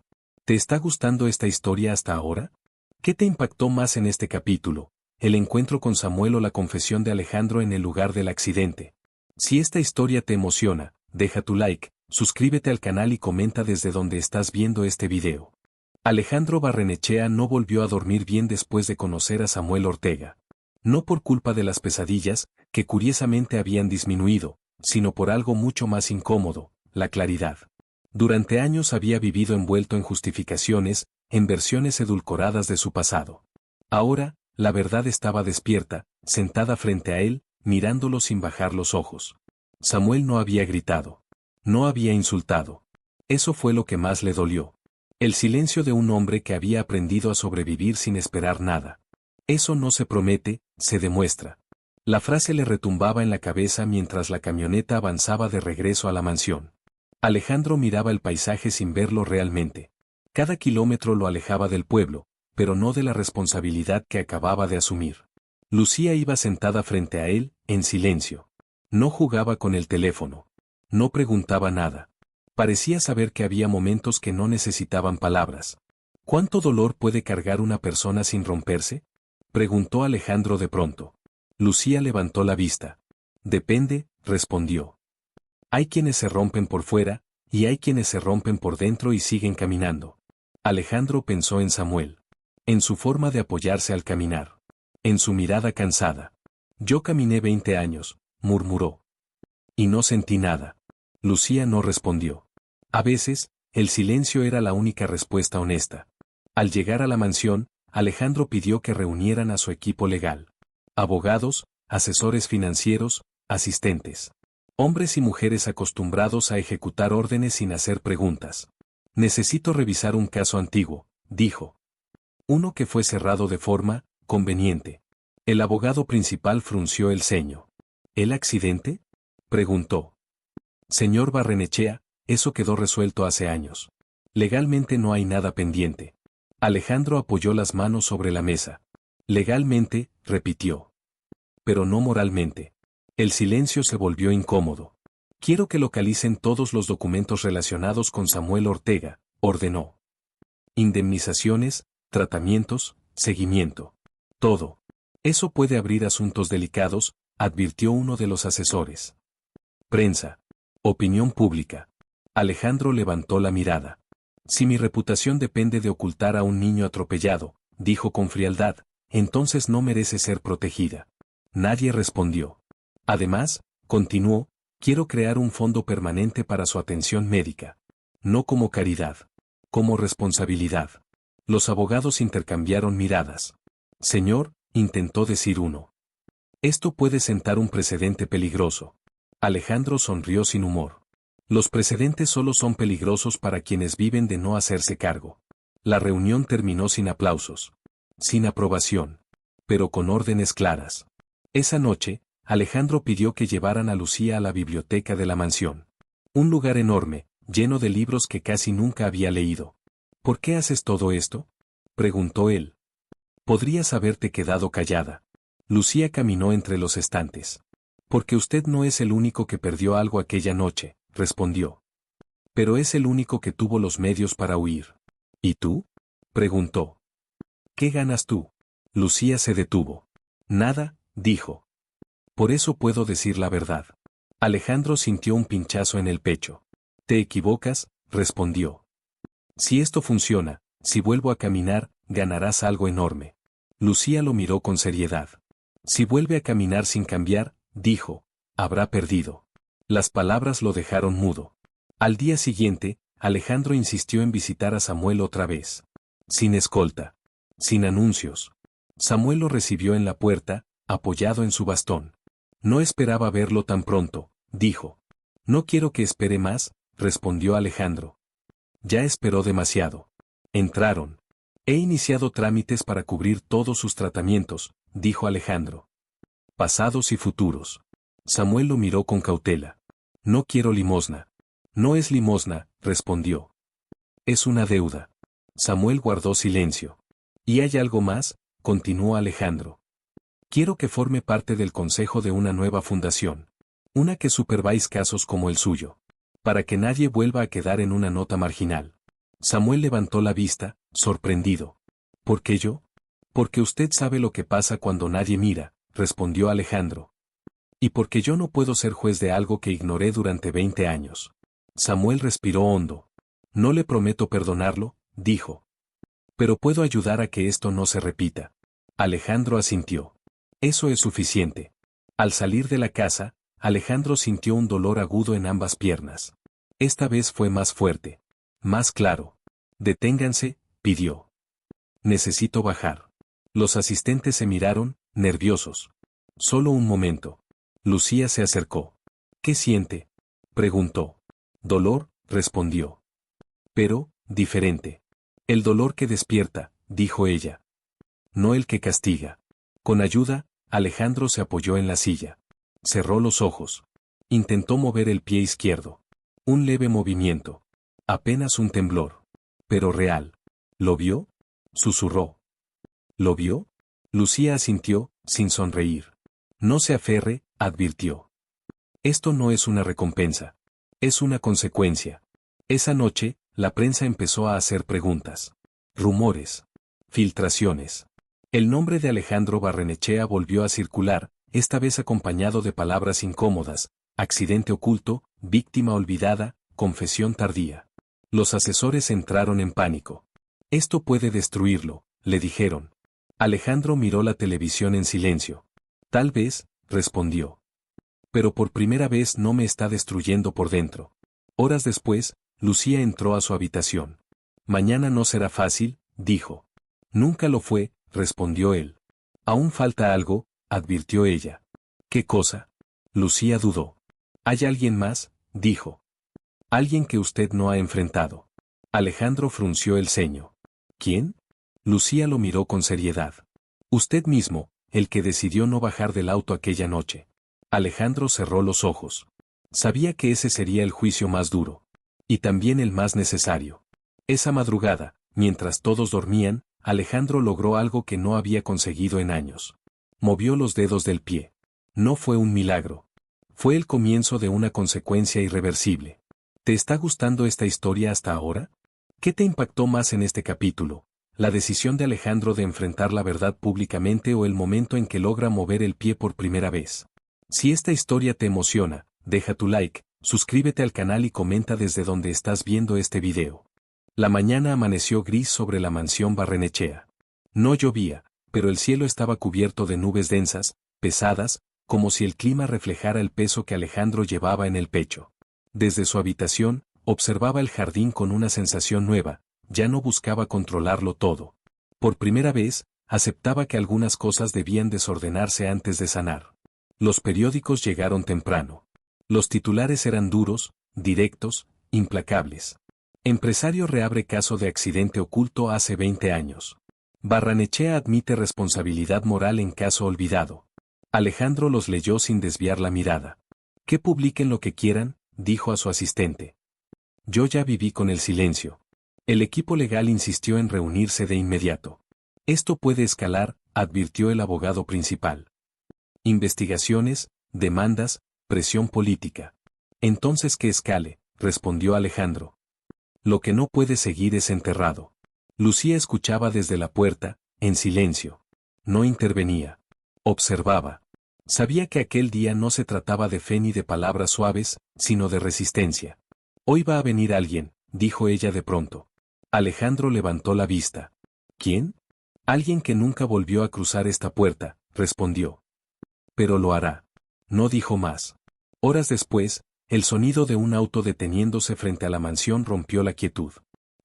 [SPEAKER 1] ¿Te está gustando esta historia hasta ahora? ¿Qué te impactó más en este capítulo? ¿El encuentro con Samuel o la confesión de Alejandro en el lugar del accidente? Si esta historia te emociona, deja tu like, suscríbete al canal y comenta desde donde estás viendo este video. Alejandro Barrenechea no volvió a dormir bien después de conocer a Samuel Ortega. No por culpa de las pesadillas, que curiosamente habían disminuido, sino por algo mucho más incómodo, la claridad. Durante años había vivido envuelto en justificaciones, en versiones edulcoradas de su pasado. Ahora, la verdad estaba despierta, sentada frente a él, mirándolo sin bajar los ojos. Samuel no había gritado. No había insultado. Eso fue lo que más le dolió. El silencio de un hombre que había aprendido a sobrevivir sin esperar nada. Eso no se promete, se demuestra. La frase le retumbaba en la cabeza mientras la camioneta avanzaba de regreso a la mansión. Alejandro miraba el paisaje sin verlo realmente. Cada kilómetro lo alejaba del pueblo, pero no de la responsabilidad que acababa de asumir. Lucía iba sentada frente a él, en silencio. No jugaba con el teléfono. No preguntaba nada. Parecía saber que había momentos que no necesitaban palabras. ¿Cuánto dolor puede cargar una persona sin romperse?, preguntó Alejandro de pronto. Lucía levantó la vista. Depende, respondió. Hay quienes se rompen por fuera, y hay quienes se rompen por dentro y siguen caminando. Alejandro pensó en Samuel. En su forma de apoyarse al caminar. En su mirada cansada. Yo caminé 20 años, murmuró. Y no sentí nada. Lucía no respondió. A veces, el silencio era la única respuesta honesta. Al llegar a la mansión, Alejandro pidió que reunieran a su equipo legal. Abogados, asesores financieros, asistentes. Hombres y mujeres acostumbrados a ejecutar órdenes sin hacer preguntas. Necesito revisar un caso antiguo, dijo. Uno que fue cerrado de forma conveniente. El abogado principal frunció el ceño. ¿El accidente?, preguntó. Señor Barrenechea, eso quedó resuelto hace años. Legalmente no hay nada pendiente. Alejandro apoyó las manos sobre la mesa. Legalmente, repitió. Pero no moralmente. El silencio se volvió incómodo. Quiero que localicen todos los documentos relacionados con Samuel Ortega, ordenó. Indemnizaciones, tratamientos, seguimiento. Todo. Eso puede abrir asuntos delicados, advirtió uno de los asesores. Prensa. Opinión pública. Alejandro levantó la mirada. Si mi reputación depende de ocultar a un niño atropellado, dijo con frialdad, entonces no merece ser protegida. Nadie respondió. Además, continuó, quiero crear un fondo permanente para su atención médica. No como caridad. Como responsabilidad. Los abogados intercambiaron miradas. Señor, intentó decir uno. Esto puede sentar un precedente peligroso. Alejandro sonrió sin humor. Los precedentes solo son peligrosos para quienes viven de no hacerse cargo. La reunión terminó sin aplausos. Sin aprobación. Pero con órdenes claras. Esa noche, Alejandro pidió que llevaran a Lucía a la biblioteca de la mansión. Un lugar enorme, lleno de libros que casi nunca había leído. ¿Por qué haces todo esto?, preguntó él. Podrías haberte quedado callada. Lucía caminó entre los estantes. Porque usted no es el único que perdió algo aquella noche, respondió. Pero es el único que tuvo los medios para huir. ¿Y tú?, preguntó. ¿Qué ganas tú? Lucía se detuvo. Nada, dijo. Por eso puedo decir la verdad. Alejandro sintió un pinchazo en el pecho. Te equivocas, respondió. Si esto funciona, si vuelvo a caminar, ganarás algo enorme. Lucía lo miró con seriedad. Si vuelve a caminar sin cambiar, dijo, habrá perdido. Las palabras lo dejaron mudo. Al día siguiente, Alejandro insistió en visitar a Samuel otra vez. Sin escolta. Sin anuncios. Samuel lo recibió en la puerta, apoyado en su bastón. No esperaba verlo tan pronto, dijo. No quiero que espere más, respondió Alejandro. Ya esperó demasiado. Entraron. He iniciado trámites para cubrir todos sus tratamientos, dijo Alejandro. Pasados y futuros. Samuel lo miró con cautela. No quiero limosna. No es limosna, respondió. Es una deuda. Samuel guardó silencio. ¿Y hay algo más?, continuó Alejandro. Quiero que forme parte del consejo de una nueva fundación. Una que supervise casos como el suyo. Para que nadie vuelva a quedar en una nota marginal. Samuel levantó la vista, sorprendido. ¿Por qué yo? Porque usted sabe lo que pasa cuando nadie mira, respondió Alejandro. Y porque yo no puedo ser juez de algo que ignoré durante 20 años. Samuel respiró hondo. No le prometo perdonarlo, dijo. Pero puedo ayudar a que esto no se repita. Alejandro asintió. Eso es suficiente. Al salir de la casa, Alejandro sintió un dolor agudo en ambas piernas. Esta vez fue más fuerte. Más claro. Deténganse, pidió. Necesito bajar. Los asistentes se miraron, nerviosos. Solo un momento. Lucía se acercó. ¿Qué siente?, preguntó. Dolor, respondió. Pero, diferente. El dolor que despierta, dijo ella. No el que castiga. Con ayuda, Alejandro se apoyó en la silla. Cerró los ojos. Intentó mover el pie izquierdo. Un leve movimiento. Apenas un temblor. Pero real. ¿Lo vio?, susurró. ¿Lo vio? Lucía asintió, sin sonreír. No se aferre, advirtió. Esto no es una recompensa. Es una consecuencia. Esa noche, la prensa empezó a hacer preguntas. Rumores. Filtraciones. El nombre de Alejandro Barrenechea volvió a circular, esta vez acompañado de palabras incómodas: accidente oculto, víctima olvidada, confesión tardía. Los asesores entraron en pánico. Esto puede destruirlo, le dijeron. Alejandro miró la televisión en silencio. Tal vez, respondió. Pero por primera vez no me está destruyendo por dentro. Horas después, Lucía entró a su habitación. Mañana no será fácil, dijo. Nunca lo fue, respondió él. Aún falta algo, advirtió ella. ¿Qué cosa? Lucía dudó. ¿Hay alguien más?, dijo. Alguien que usted no ha enfrentado. Alejandro frunció el ceño. ¿Quién? Lucía lo miró con seriedad. Usted mismo, el que decidió no bajar del auto aquella noche. Alejandro cerró los ojos. Sabía que ese sería el juicio más duro. Y también el más necesario. Esa madrugada, mientras todos dormían, Alejandro logró algo que no había conseguido en años. Movió los dedos del pie. No fue un milagro. Fue el comienzo de una consecuencia irreversible. ¿Te está gustando esta historia hasta ahora? ¿Qué te impactó más en este capítulo? La decisión de Alejandro de enfrentar la verdad públicamente o el momento en que logra mover el pie por primera vez. Si esta historia te emociona, deja tu like, suscríbete al canal y comenta desde donde estás viendo este video. La mañana amaneció gris sobre la mansión Barrenechea. No llovía, pero el cielo estaba cubierto de nubes densas, pesadas, como si el clima reflejara el peso que Alejandro llevaba en el pecho. Desde su habitación, observaba el jardín con una sensación nueva, ya no buscaba controlarlo todo. Por primera vez, aceptaba que algunas cosas debían desordenarse antes de sanar. Los periódicos llegaron temprano. Los titulares eran duros, directos, implacables. Empresario reabre caso de accidente oculto hace 20 años. Barrenechea admite responsabilidad moral en caso olvidado. Alejandro los leyó sin desviar la mirada. Que publiquen lo que quieran, dijo a su asistente. Yo ya viví con el silencio. El equipo legal insistió en reunirse de inmediato. Esto puede escalar, advirtió el abogado principal. Investigaciones, demandas, presión política. Entonces que escale, respondió Alejandro. Lo que no puede seguir es enterrado. Lucía escuchaba desde la puerta, en silencio. No intervenía. Observaba. Sabía que aquel día no se trataba de fe ni de palabras suaves, sino de resistencia. Hoy va a venir alguien, dijo ella de pronto. Alejandro levantó la vista. ¿Quién? Alguien que nunca volvió a cruzar esta puerta, respondió. Pero lo hará. No dijo más. Horas después, el sonido de un auto deteniéndose frente a la mansión rompió la quietud.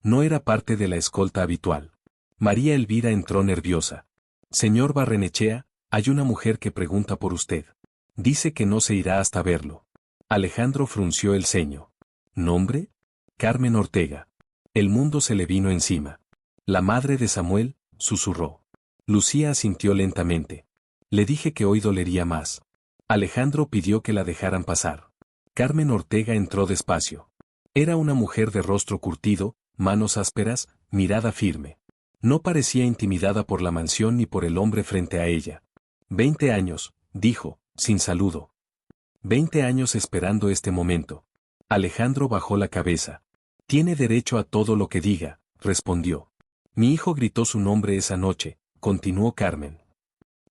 [SPEAKER 1] No era parte de la escolta habitual. María Elvira entró nerviosa. Señor Barrenechea, hay una mujer que pregunta por usted. Dice que no se irá hasta verlo. Alejandro frunció el ceño. ¿Nombre? Carmen Ortega. El mundo se le vino encima. La madre de Samuel, susurró. Lucía asintió lentamente. Le dije que hoy dolería más. Alejandro pidió que la dejaran pasar. Carmen Ortega entró despacio. Era una mujer de rostro curtido, manos ásperas, mirada firme. No parecía intimidada por la mansión ni por el hombre frente a ella. 20 años, dijo, sin saludo. 20 años esperando este momento. Alejandro bajó la cabeza. Tiene derecho a todo lo que diga, respondió. Mi hijo gritó su nombre esa noche, continuó Carmen.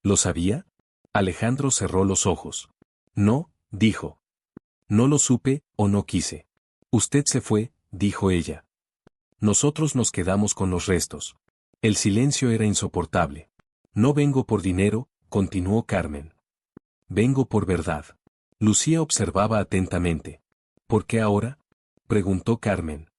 [SPEAKER 1] ¿Lo sabía? Alejandro cerró los ojos. No, dijo. No lo supe, o no quise. Usted se fue, dijo ella. Nosotros nos quedamos con los restos. El silencio era insoportable. No vengo por dinero, continuó Carmen. Vengo por verdad. Lucía observaba atentamente. ¿Por qué ahora? Preguntó Carmen.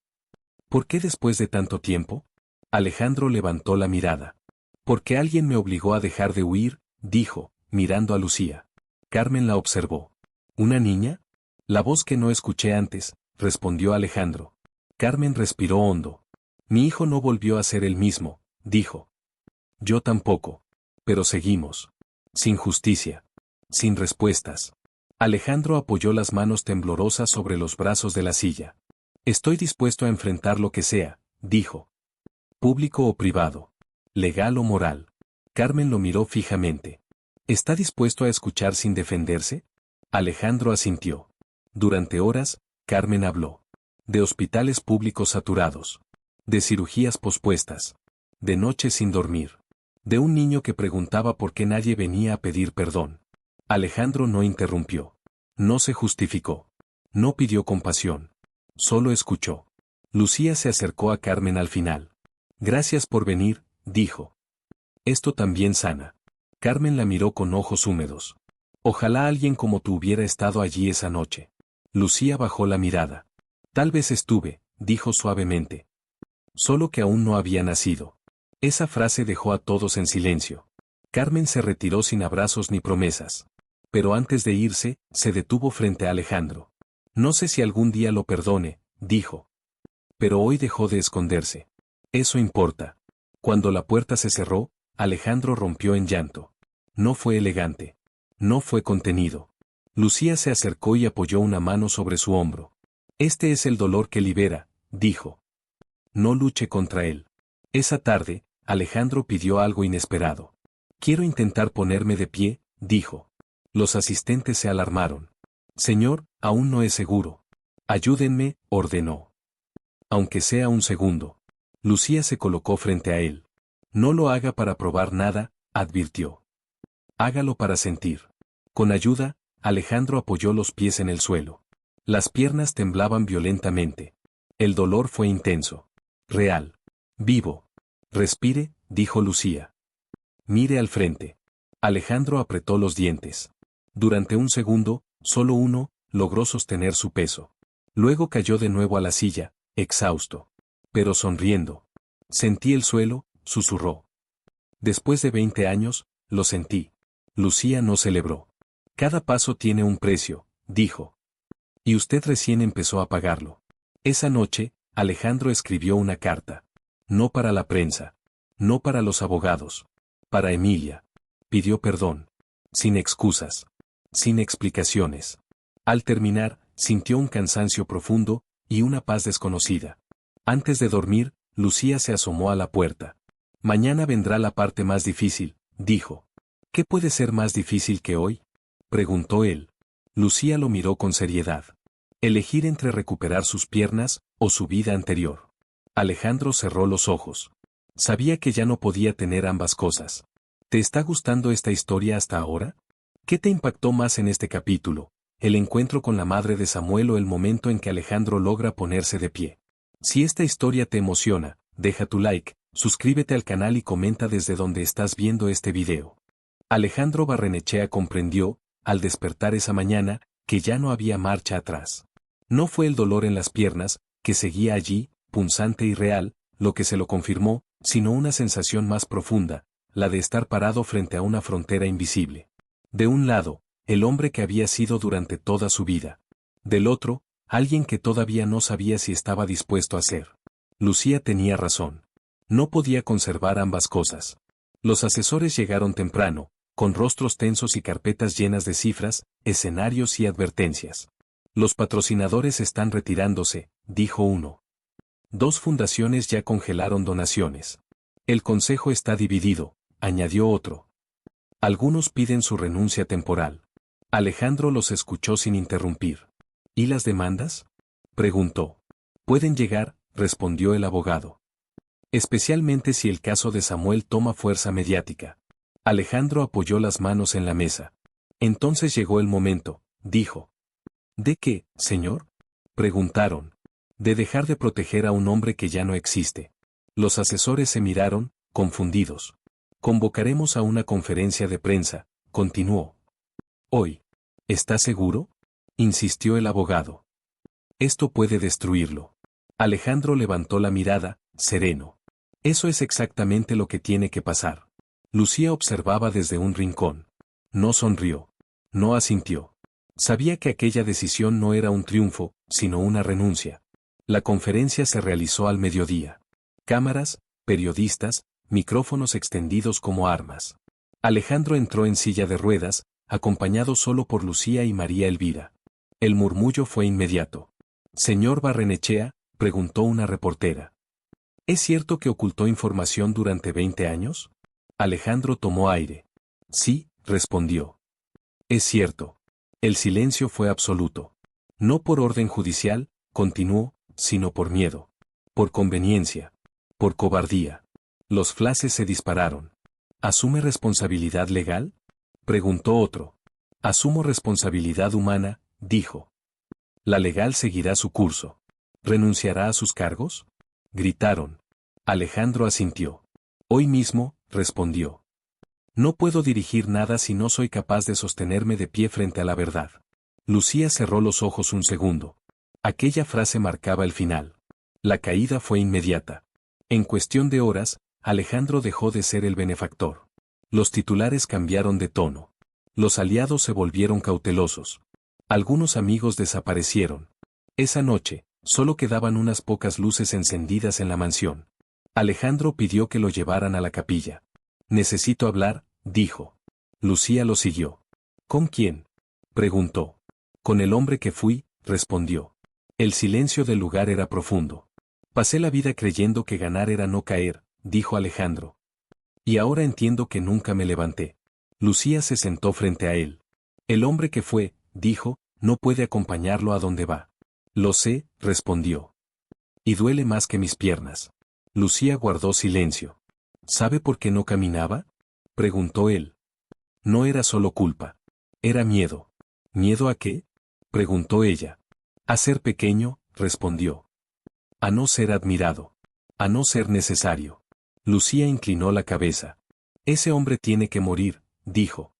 [SPEAKER 1] ¿Por qué después de tanto tiempo? Alejandro levantó la mirada. Porque alguien me obligó a dejar de huir, dijo, mirando a Lucía. Carmen la observó. ¿Una niña? La voz que no escuché antes, respondió Alejandro. Carmen respiró hondo. Mi hijo no volvió a ser el mismo, dijo. Yo tampoco. Pero seguimos. Sin justicia. Sin respuestas. Alejandro apoyó las manos temblorosas sobre los brazos de la silla. Estoy dispuesto a enfrentar lo que sea, dijo. Público o privado. Legal o moral. Carmen lo miró fijamente. ¿Está dispuesto a escuchar sin defenderse? Alejandro asintió. Durante horas, Carmen habló. De hospitales públicos saturados. De cirugías pospuestas. De noches sin dormir. De un niño que preguntaba por qué nadie venía a pedir perdón. Alejandro no interrumpió. No se justificó. No pidió compasión. Solo escuchó. Lucía se acercó a Carmen al final. Gracias por venir, dijo. Esto también sana. Carmen la miró con ojos húmedos. Ojalá alguien como tú hubiera estado allí esa noche. Lucía bajó la mirada. Tal vez estuve, dijo suavemente. Solo que aún no había nacido. Esa frase dejó a todos en silencio. Carmen se retiró sin abrazos ni promesas. Pero antes de irse, se detuvo frente a Alejandro. No sé si algún día lo perdone, dijo. Pero hoy dejó de esconderse. Eso importa. Cuando la puerta se cerró, Alejandro rompió en llanto. No fue elegante. No fue contenido. Lucía se acercó y apoyó una mano sobre su hombro. Este es el dolor que libera, dijo. No luche contra él. Esa tarde, Alejandro pidió algo inesperado. Quiero intentar ponerme de pie, dijo. Los asistentes se alarmaron. Señor, aún no es seguro. Ayúdenme, ordenó. Aunque sea un segundo. Lucía se colocó frente a él. No lo haga para probar nada, advirtió. Hágalo para sentir. Con ayuda, Alejandro apoyó los pies en el suelo. Las piernas temblaban violentamente. El dolor fue intenso. Real. Vivo. Respire, dijo Lucía. Mire al frente. Alejandro apretó los dientes. Durante un segundo, solo uno, logró sostener su peso. Luego cayó de nuevo a la silla, exhausto. Pero sonriendo. Sentí el suelo, susurró. Después de 20 años, lo sentí. Lucía no celebró. Cada paso tiene un precio, dijo. Y usted recién empezó a pagarlo. Esa noche, Alejandro escribió una carta. No para la prensa. No para los abogados. Para Emilia. Pidió perdón. Sin excusas. Sin explicaciones. Al terminar, sintió un cansancio profundo y una paz desconocida. Antes de dormir, Lucía se asomó a la puerta. Mañana vendrá la parte más difícil, dijo. ¿Qué puede ser más difícil que hoy? Preguntó él. Lucía lo miró con seriedad. Elegir entre recuperar sus piernas o su vida anterior. Alejandro cerró los ojos. Sabía que ya no podía tener ambas cosas. ¿Te está gustando esta historia hasta ahora? ¿Qué te impactó más en este capítulo? ¿El encuentro con la madre de Samuel o el momento en que Alejandro logra ponerse de pie? Si esta historia te emociona, deja tu like, suscríbete al canal y comenta desde donde estás viendo este video. Alejandro Barrenechea comprendió, al despertar esa mañana, que ya no había marcha atrás. No fue el dolor en las piernas, que seguía allí, punzante y real, lo que se lo confirmó, sino una sensación más profunda, la de estar parado frente a una frontera invisible. De un lado, el hombre que había sido durante toda su vida. Del otro, alguien que todavía no sabía si estaba dispuesto a ser. Lucía tenía razón. No podía conservar ambas cosas. Los asesores llegaron temprano, con rostros tensos y carpetas llenas de cifras, escenarios y advertencias. Los patrocinadores están retirándose, dijo uno. 2 fundaciones ya congelaron donaciones. El consejo está dividido, añadió otro. Algunos piden su renuncia temporal. Alejandro los escuchó sin interrumpir. ¿Y las demandas? Preguntó. Pueden llegar, respondió el abogado. Especialmente si el caso de Samuel toma fuerza mediática. Alejandro apoyó las manos en la mesa. Entonces llegó el momento, dijo. ¿De qué, señor? Preguntaron. De dejar de proteger a un hombre que ya no existe. Los asesores se miraron, confundidos. Convocaremos a una conferencia de prensa, continuó. Hoy. ¿Está seguro? Insistió el abogado. Esto puede destruirlo. Alejandro levantó la mirada, sereno. Eso es exactamente lo que tiene que pasar. Lucía observaba desde un rincón. No sonrió. No asintió. Sabía que aquella decisión no era un triunfo, sino una renuncia. La conferencia se realizó al mediodía. Cámaras, periodistas, micrófonos extendidos como armas. Alejandro entró en silla de ruedas, acompañado solo por Lucía y María Elvira. El murmullo fue inmediato. «Señor Barrenechea», preguntó una reportera. ¿Es cierto que ocultó información durante 20 años? Alejandro tomó aire. Sí, respondió. Es cierto. El silencio fue absoluto. No por orden judicial, continuó, sino por miedo. Por conveniencia. Por cobardía. Los flashes se dispararon. ¿Asume responsabilidad legal? Preguntó otro. Asumo responsabilidad humana, dijo. La legal seguirá su curso. ¿Renunciará a sus cargos? Gritaron. Alejandro asintió. Hoy mismo, respondió. No puedo dirigir nada si no soy capaz de sostenerme de pie frente a la verdad. Lucía cerró los ojos un segundo. Aquella frase marcaba el final. La caída fue inmediata. En cuestión de horas, Alejandro dejó de ser el benefactor. Los titulares cambiaron de tono. Los aliados se volvieron cautelosos. Algunos amigos desaparecieron. Esa noche, solo quedaban unas pocas luces encendidas en la mansión. Alejandro pidió que lo llevaran a la capilla. Necesito hablar, dijo. Lucía lo siguió. ¿Con quién? Preguntó. Con el hombre que fui, respondió. El silencio del lugar era profundo. Pasé la vida creyendo que ganar era no caer, dijo Alejandro. Y ahora entiendo que nunca me levanté. Lucía se sentó frente a él. El hombre que fue, dijo, no puede acompañarlo a donde va. Lo sé, respondió. Y duele más que mis piernas. Lucía guardó silencio. ¿Sabe por qué no caminaba? Preguntó él. No era solo culpa. Era miedo. ¿Miedo a qué? Preguntó ella. A ser pequeño, respondió. A no ser admirado. A no ser necesario. Lucía inclinó la cabeza. Ese hombre tiene que morir, dijo.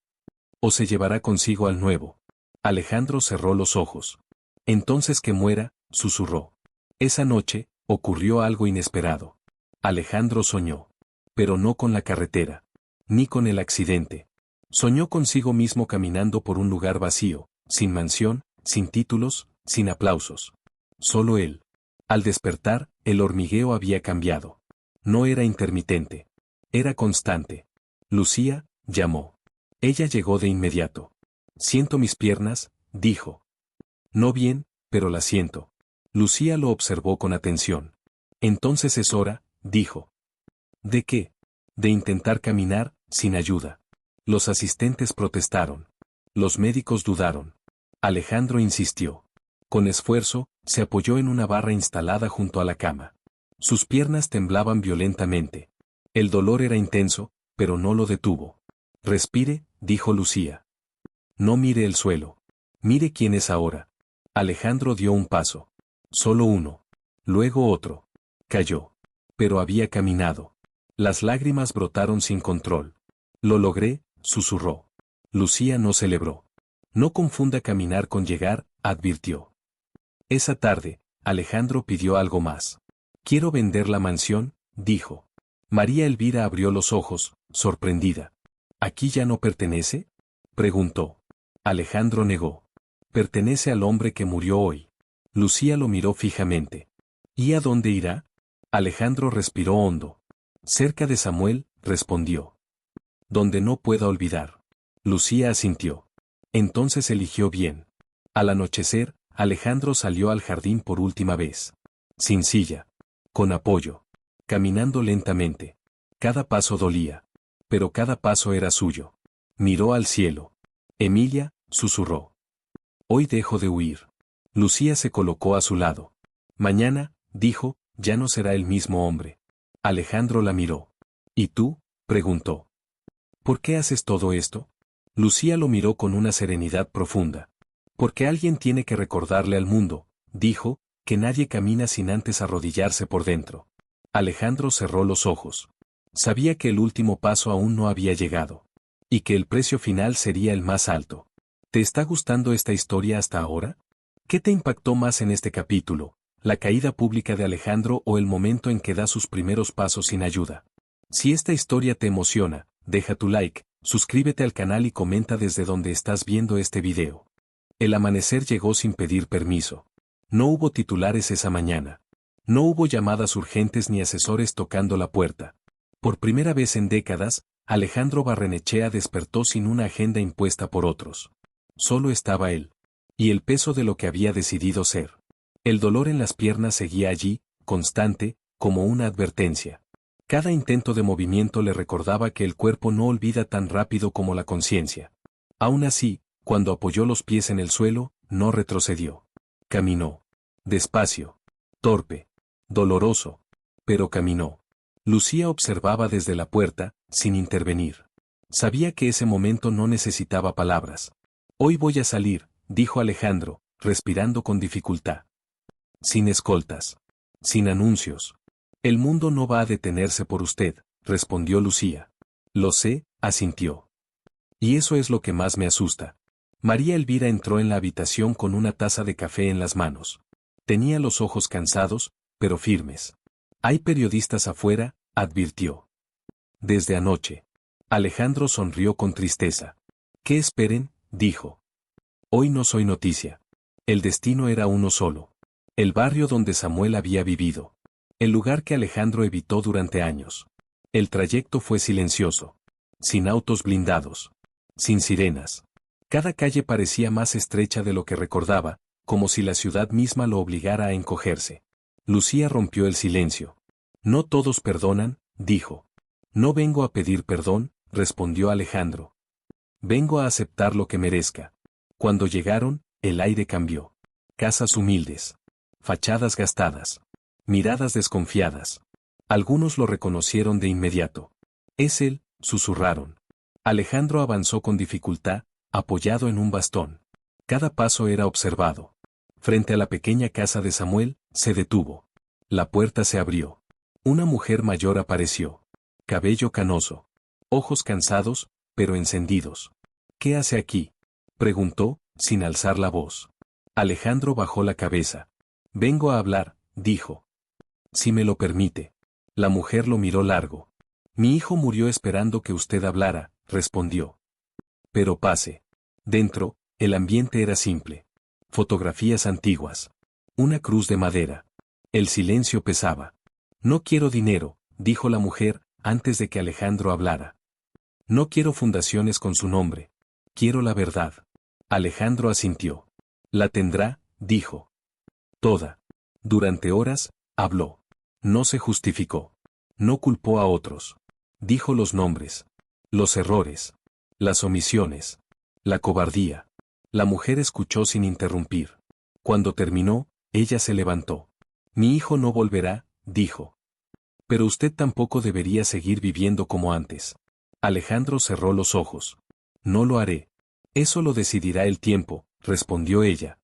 [SPEAKER 1] O se llevará consigo al nuevo. Alejandro cerró los ojos. Entonces que muera, susurró. Esa noche, ocurrió algo inesperado. Alejandro soñó. Pero no con la carretera. Ni con el accidente. Soñó consigo mismo caminando por un lugar vacío, sin mansión, sin títulos, sin aplausos. Solo él. Al despertar, el hormigueo había cambiado. No era intermitente. Era constante. Lucía, llamó. Ella llegó de inmediato. Siento mis piernas, dijo. No bien, pero las siento. Lucía lo observó con atención. Entonces es hora, dijo. ¿De qué? De intentar caminar, sin ayuda. Los asistentes protestaron. Los médicos dudaron. Alejandro insistió. Con esfuerzo, se apoyó en una barra instalada junto a la cama. Sus piernas temblaban violentamente. El dolor era intenso, pero no lo detuvo. Respire, dijo Lucía. No mire el suelo. Mire quién es ahora. Alejandro dio un paso. Solo uno. Luego otro. Cayó. Pero había caminado. Las lágrimas brotaron sin control. Lo logré, susurró. Lucía no celebró. No confunda caminar con llegar, advirtió. Esa tarde, Alejandro pidió algo más. Quiero vender la mansión, dijo. María Elvira abrió los ojos, sorprendida. ¿Aquí ya no pertenece? Preguntó. Alejandro negó. Pertenece al hombre que murió hoy. Lucía lo miró fijamente. ¿Y a dónde irá? Alejandro respiró hondo. Cerca de Samuel, respondió. Donde no pueda olvidar. Lucía asintió. Entonces eligió bien. Al anochecer, Alejandro salió al jardín por última vez. Sin silla. Con apoyo. Caminando lentamente. Cada paso dolía. Pero cada paso era suyo. Miró al cielo. Emilia, susurró. Hoy dejo de huir. Lucía se colocó a su lado. Mañana, dijo, ya no será el mismo hombre. Alejandro la miró. ¿Y tú? Preguntó. ¿Por qué haces todo esto? Lucía lo miró con una serenidad profunda. Porque alguien tiene que recordarle al mundo, dijo, que nadie camina sin antes arrodillarse por dentro. Alejandro cerró los ojos. Sabía que el último paso aún no había llegado. Y que el precio final sería el más alto. ¿Te está gustando esta historia hasta ahora? ¿Qué te impactó más en este capítulo? ¿La caída pública de Alejandro o el momento en que da sus primeros pasos sin ayuda? Si esta historia te emociona, deja tu like, suscríbete al canal y comenta desde donde estás viendo este video. El amanecer llegó sin pedir permiso. No hubo titulares esa mañana. No hubo llamadas urgentes ni asesores tocando la puerta. Por primera vez en décadas, Alejandro Barrenechea despertó sin una agenda impuesta por otros. Solo estaba él. Y el peso de lo que había decidido ser. El dolor en las piernas seguía allí, constante, como una advertencia. Cada intento de movimiento le recordaba que el cuerpo no olvida tan rápido como la conciencia. Aún así, cuando apoyó los pies en el suelo, no retrocedió. Caminó. Despacio. Torpe. Doloroso. Pero caminó. Lucía observaba desde la puerta, sin intervenir. Sabía que ese momento no necesitaba palabras. Hoy voy a salir, dijo Alejandro, respirando con dificultad. Sin escoltas. Sin anuncios. El mundo no va a detenerse por usted, respondió Lucía. Lo sé, asintió. Y eso es lo que más me asusta. María Elvira entró en la habitación con una taza de café en las manos. Tenía los ojos cansados, pero firmes. Hay periodistas afuera, advirtió. Desde anoche. Alejandro sonrió con tristeza. ¿Qué esperen? Dijo. Hoy no soy noticia. El destino era uno solo. El barrio donde Samuel había vivido. El lugar que Alejandro evitó durante años. El trayecto fue silencioso. Sin autos blindados. Sin sirenas. Cada calle parecía más estrecha de lo que recordaba, como si la ciudad misma lo obligara a encogerse. Lucía rompió el silencio. No todos perdonan, dijo. No vengo a pedir perdón, respondió Alejandro. Vengo a aceptar lo que merezca. Cuando llegaron, el aire cambió. Casas humildes. Fachadas gastadas. Miradas desconfiadas. Algunos lo reconocieron de inmediato. Es él, susurraron. Alejandro avanzó con dificultad, apoyado en un bastón. Cada paso era observado. Frente a la pequeña casa de Samuel, se detuvo. La puerta se abrió. Una mujer mayor apareció. Cabello canoso. Ojos cansados, pero encendidos. ¿Qué hace aquí?, preguntó, sin alzar la voz. Alejandro bajó la cabeza. Vengo a hablar, dijo. Si me lo permite. La mujer lo miró largo. Mi hijo murió esperando que usted hablara, respondió. Pero pase. Dentro, el ambiente era simple. Fotografías antiguas. Una cruz de madera. El silencio pesaba. No quiero dinero, dijo la mujer, antes de que Alejandro hablara. No quiero fundaciones con su nombre. Quiero la verdad. Alejandro asintió. La tendrá, dijo. Toda. Durante horas, habló. No se justificó. No culpó a otros. Dijo los nombres. Los errores. Las omisiones. La cobardía. La mujer escuchó sin interrumpir. Cuando terminó, ella se levantó. Mi hijo no volverá, dijo. Pero usted tampoco debería seguir viviendo como antes. Alejandro cerró los ojos. No lo haré. Eso lo decidirá el tiempo, respondió ella.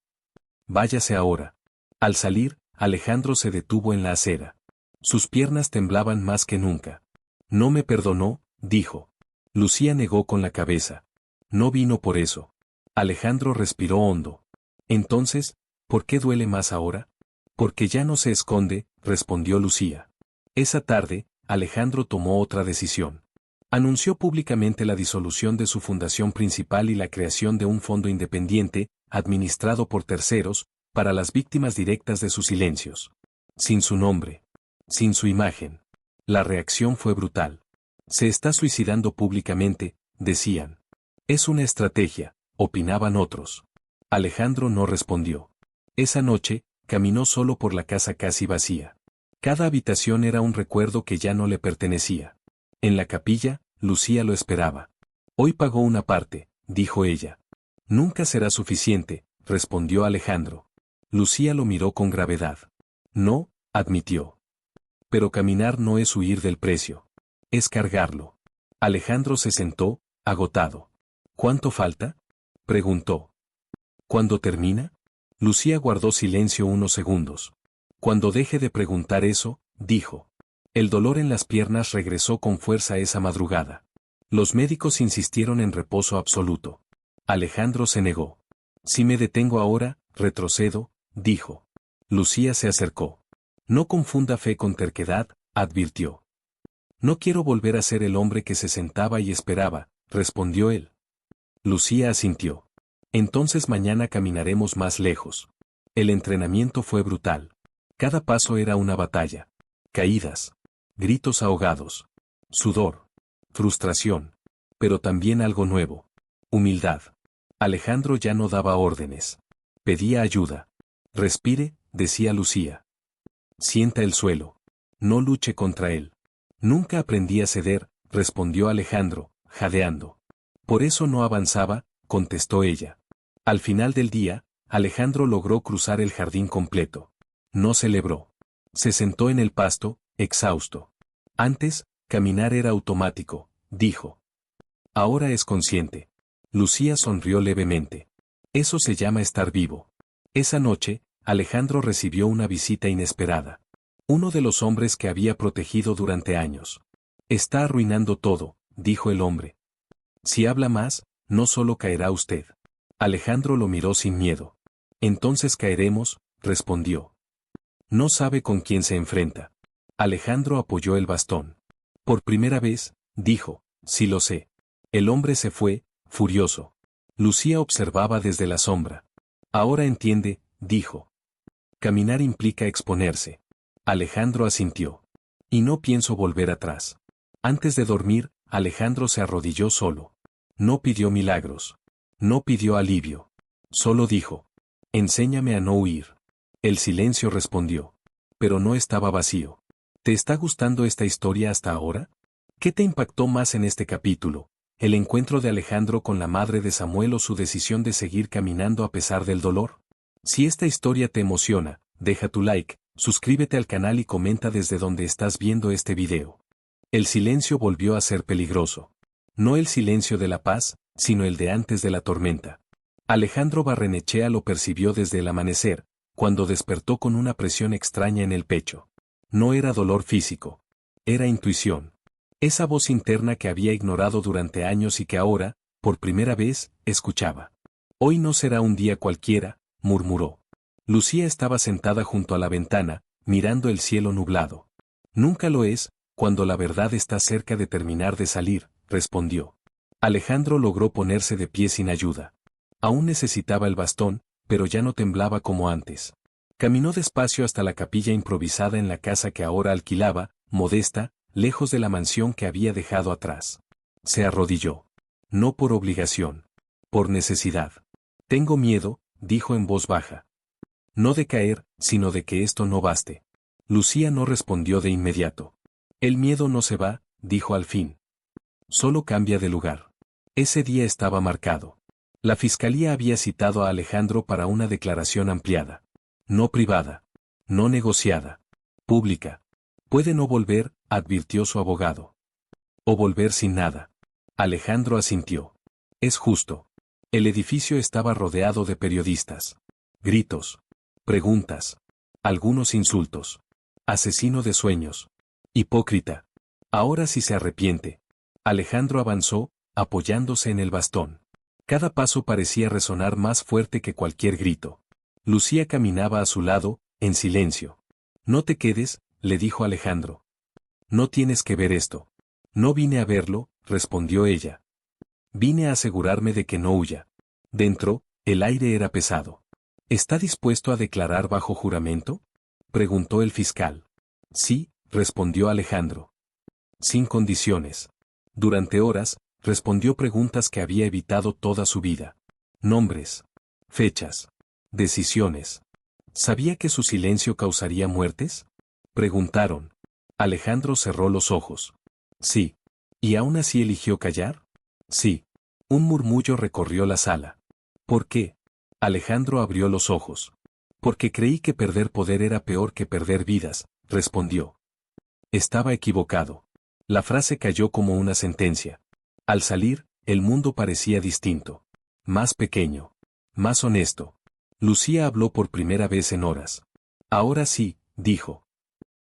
[SPEAKER 1] Váyase ahora. Al salir, Alejandro se detuvo en la acera. Sus piernas temblaban más que nunca. No me perdonó, dijo. Lucía negó con la cabeza. No vino por eso. Alejandro respiró hondo. Entonces, ¿por qué duele más ahora? Porque ya no se esconde, respondió Lucía. Esa tarde, Alejandro tomó otra decisión. Anunció públicamente la disolución de su fundación principal y la creación de un fondo independiente, administrado por terceros, para las víctimas directas de sus silencios. Sin su nombre. Sin su imagen. La reacción fue brutal. Se está suicidando públicamente, decían. Es una estrategia, opinaban otros. Alejandro no respondió. Esa noche, caminó solo por la casa casi vacía. Cada habitación era un recuerdo que ya no le pertenecía. En la capilla, Lucía lo esperaba. Hoy pagó una parte, dijo ella. Nunca será suficiente, respondió Alejandro. Lucía lo miró con gravedad. No, admitió. Pero caminar no es huir del precio. Es cargarlo. Alejandro se sentó, agotado. ¿Cuánto falta?, preguntó. ¿Cuándo termina? Lucía guardó silencio unos segundos. Cuando deje de preguntar eso, dijo. El dolor en las piernas regresó con fuerza esa madrugada. Los médicos insistieron en reposo absoluto. Alejandro se negó. Si me detengo ahora, retrocedo, dijo. Lucía se acercó. No confunda fe con terquedad, advirtió. No quiero volver a ser el hombre que se sentaba y esperaba, respondió él. Lucía asintió. Entonces mañana caminaremos más lejos. El entrenamiento fue brutal. Cada paso era una batalla. Caídas. Gritos ahogados. Sudor. Frustración. Pero también algo nuevo. Humildad. Alejandro ya no daba órdenes. Pedía ayuda. Respire, decía Lucía. Sienta el suelo. No luche contra él. Nunca aprendí a ceder, respondió Alejandro, jadeando. Por eso no avanzaba, contestó ella. Al final del día, Alejandro logró cruzar el jardín completo. No celebró. Se sentó en el pasto, exhausto. Antes, caminar era automático, dijo. Ahora es consciente. Lucía sonrió levemente. Eso se llama estar vivo. Esa noche, Alejandro recibió una visita inesperada. Uno de los hombres que había protegido durante años. Está arruinando todo, dijo el hombre. Si habla más, no solo caerá usted. Alejandro lo miró sin miedo. Entonces caeremos, respondió. No sabe con quién se enfrenta. Alejandro apoyó el bastón. Por primera vez, dijo, sí lo sé. El hombre se fue, furioso. Lucía observaba desde la sombra. Ahora entiende, dijo. Caminar implica exponerse. Alejandro asintió. Y no pienso volver atrás. Antes de dormir, Alejandro se arrodilló solo. No pidió milagros. No pidió alivio. Solo dijo. Enséñame a no huir. El silencio respondió. Pero no estaba vacío. ¿Te está gustando esta historia hasta ahora? ¿Qué te impactó más en este capítulo? ¿El encuentro de Alejandro con la madre de Samuel o su decisión de seguir caminando a pesar del dolor? Si esta historia te emociona, deja tu like, suscríbete al canal y comenta desde donde estás viendo este video. El silencio volvió a ser peligroso. No el silencio de la paz, sino el de antes de la tormenta. Alejandro Barrenechea lo percibió desde el amanecer, cuando despertó con una presión extraña en el pecho. No era dolor físico. Era intuición. Esa voz interna que había ignorado durante años y que ahora, por primera vez, escuchaba. Hoy no será un día cualquiera, murmuró. Lucía estaba sentada junto a la ventana, mirando el cielo nublado. Nunca lo es, cuando la verdad está cerca de terminar de salir, respondió. Alejandro logró ponerse de pie sin ayuda. Aún necesitaba el bastón, pero ya no temblaba como antes. Caminó despacio hasta la capilla improvisada en la casa que ahora alquilaba, modesta, lejos de la mansión que había dejado atrás. Se arrodilló. No por obligación. Por necesidad. Tengo miedo, dijo en voz baja. No de caer, sino de que esto no baste. Lucía no respondió de inmediato. El miedo no se va, dijo al fin. Solo cambia de lugar. Ese día estaba marcado. La fiscalía había citado a Alejandro para una declaración ampliada. No privada. No negociada. Pública. Puede no volver, advirtió su abogado. O volver sin nada. Alejandro asintió. Es justo. El edificio estaba rodeado de periodistas. Gritos. Preguntas. Algunos insultos. Asesino de sueños. Hipócrita. Ahora sí se arrepiente. Alejandro avanzó, apoyándose en el bastón. Cada paso parecía resonar más fuerte que cualquier grito. Lucía caminaba a su lado, en silencio. No te quedes, le dijo Alejandro. No tienes que ver esto. No vine a verlo, respondió ella. Vine a asegurarme de que no huya. Dentro, el aire era pesado. ¿Está dispuesto a declarar bajo juramento? Preguntó el fiscal. Sí, respondió Alejandro. Sin condiciones. Durante horas, respondió preguntas que había evitado toda su vida. Nombres. Fechas. Decisiones. ¿Sabía que su silencio causaría muertes? Preguntaron. Alejandro cerró los ojos. Sí. ¿Y aún así eligió callar? Sí. Un murmullo recorrió la sala. ¿Por qué? Alejandro abrió los ojos. Porque creí que perder poder era peor que perder vidas, respondió. Estaba equivocado. La frase cayó como una sentencia. Al salir, el mundo parecía distinto. Más pequeño. Más honesto. Lucía habló por primera vez en horas. Ahora sí, dijo.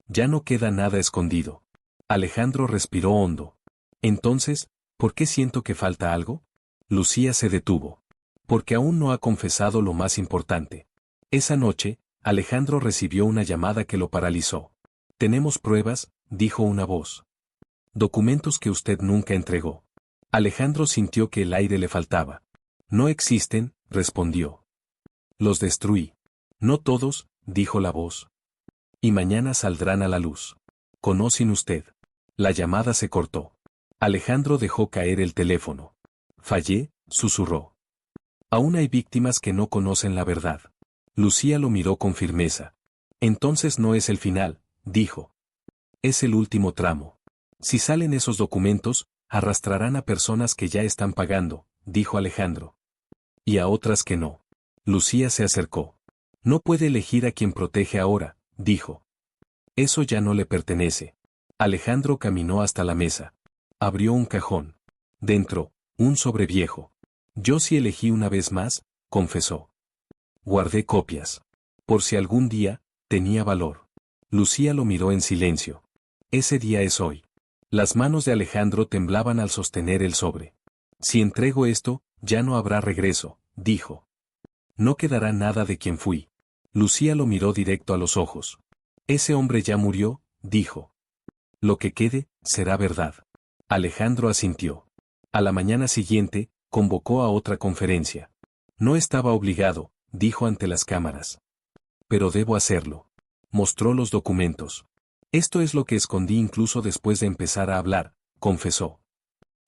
[SPEAKER 1] Ya no queda nada escondido. Alejandro respiró hondo. Entonces, ¿por qué siento que falta algo? Lucía se detuvo. Porque aún no ha confesado lo más importante. Esa noche, Alejandro recibió una llamada que lo paralizó. Tenemos pruebas, dijo una voz. Documentos que usted nunca entregó. Alejandro sintió que el aire le faltaba. No existen, respondió. Los destruí. No todos, dijo la voz. Y mañana saldrán a la luz. ¿Conocen usted? La llamada se cortó. Alejandro dejó caer el teléfono. Fallé, susurró. Aún hay víctimas que no conocen la verdad. Lucía lo miró con firmeza. Entonces no es el final, dijo. Es el último tramo. Si salen esos documentos, arrastrarán a personas que ya están pagando, dijo Alejandro. Y a otras que no. Lucía se acercó. No puede elegir a quien protege ahora, dijo. Eso ya no le pertenece. Alejandro caminó hasta la mesa. Abrió un cajón. Dentro, un sobreviejo. Yo sí elegí una vez más, confesó. Guardé copias. Por si algún día, tenía valor. Lucía lo miró en silencio. Ese día es hoy. Las manos de Alejandro temblaban al sostener el sobre. Si entrego esto, ya no habrá regreso, dijo. No quedará nada de quien fui. Lucía lo miró directo a los ojos. Ese hombre ya murió, dijo. Lo que quede, será verdad. Alejandro asintió. A la mañana siguiente, convocó a otra conferencia. No estaba obligado, dijo ante las cámaras. Pero debo hacerlo. Mostró los documentos. Esto es lo que escondí incluso después de empezar a hablar, confesó.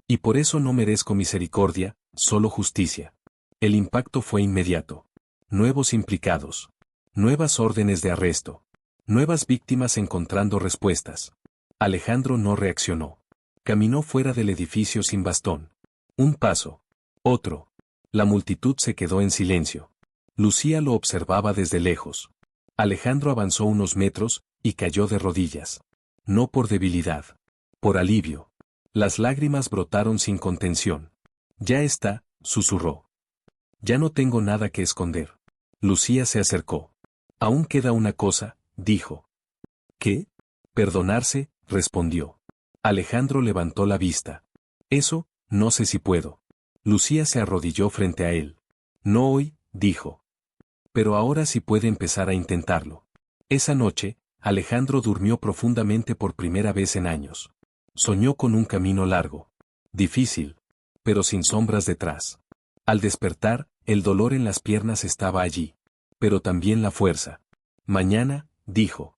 [SPEAKER 1] Y por eso no merezco misericordia, solo justicia. El impacto fue inmediato. Nuevos implicados. Nuevas órdenes de arresto. Nuevas víctimas encontrando respuestas. Alejandro no reaccionó. Caminó fuera del edificio sin bastón. Un paso. Otro. La multitud se quedó en silencio. Lucía lo observaba desde lejos. Alejandro avanzó unos metros, y cayó de rodillas. No por debilidad. por alivio. Las lágrimas brotaron sin contención. Ya está, susurró. Ya no tengo nada que esconder. Lucía se acercó. Aún queda una cosa, dijo. ¿Qué? Perdonarse, respondió. Alejandro levantó la vista. Eso, no sé si puedo. Lucía se arrodilló frente a él. No hoy, dijo. Pero ahora sí puede empezar a intentarlo. Esa noche, Alejandro durmió profundamente por primera vez en años. Soñó con un camino largo. Difícil. Pero sin sombras detrás. Al despertar, el dolor en las piernas estaba allí. Pero también la fuerza. Mañana, dijo.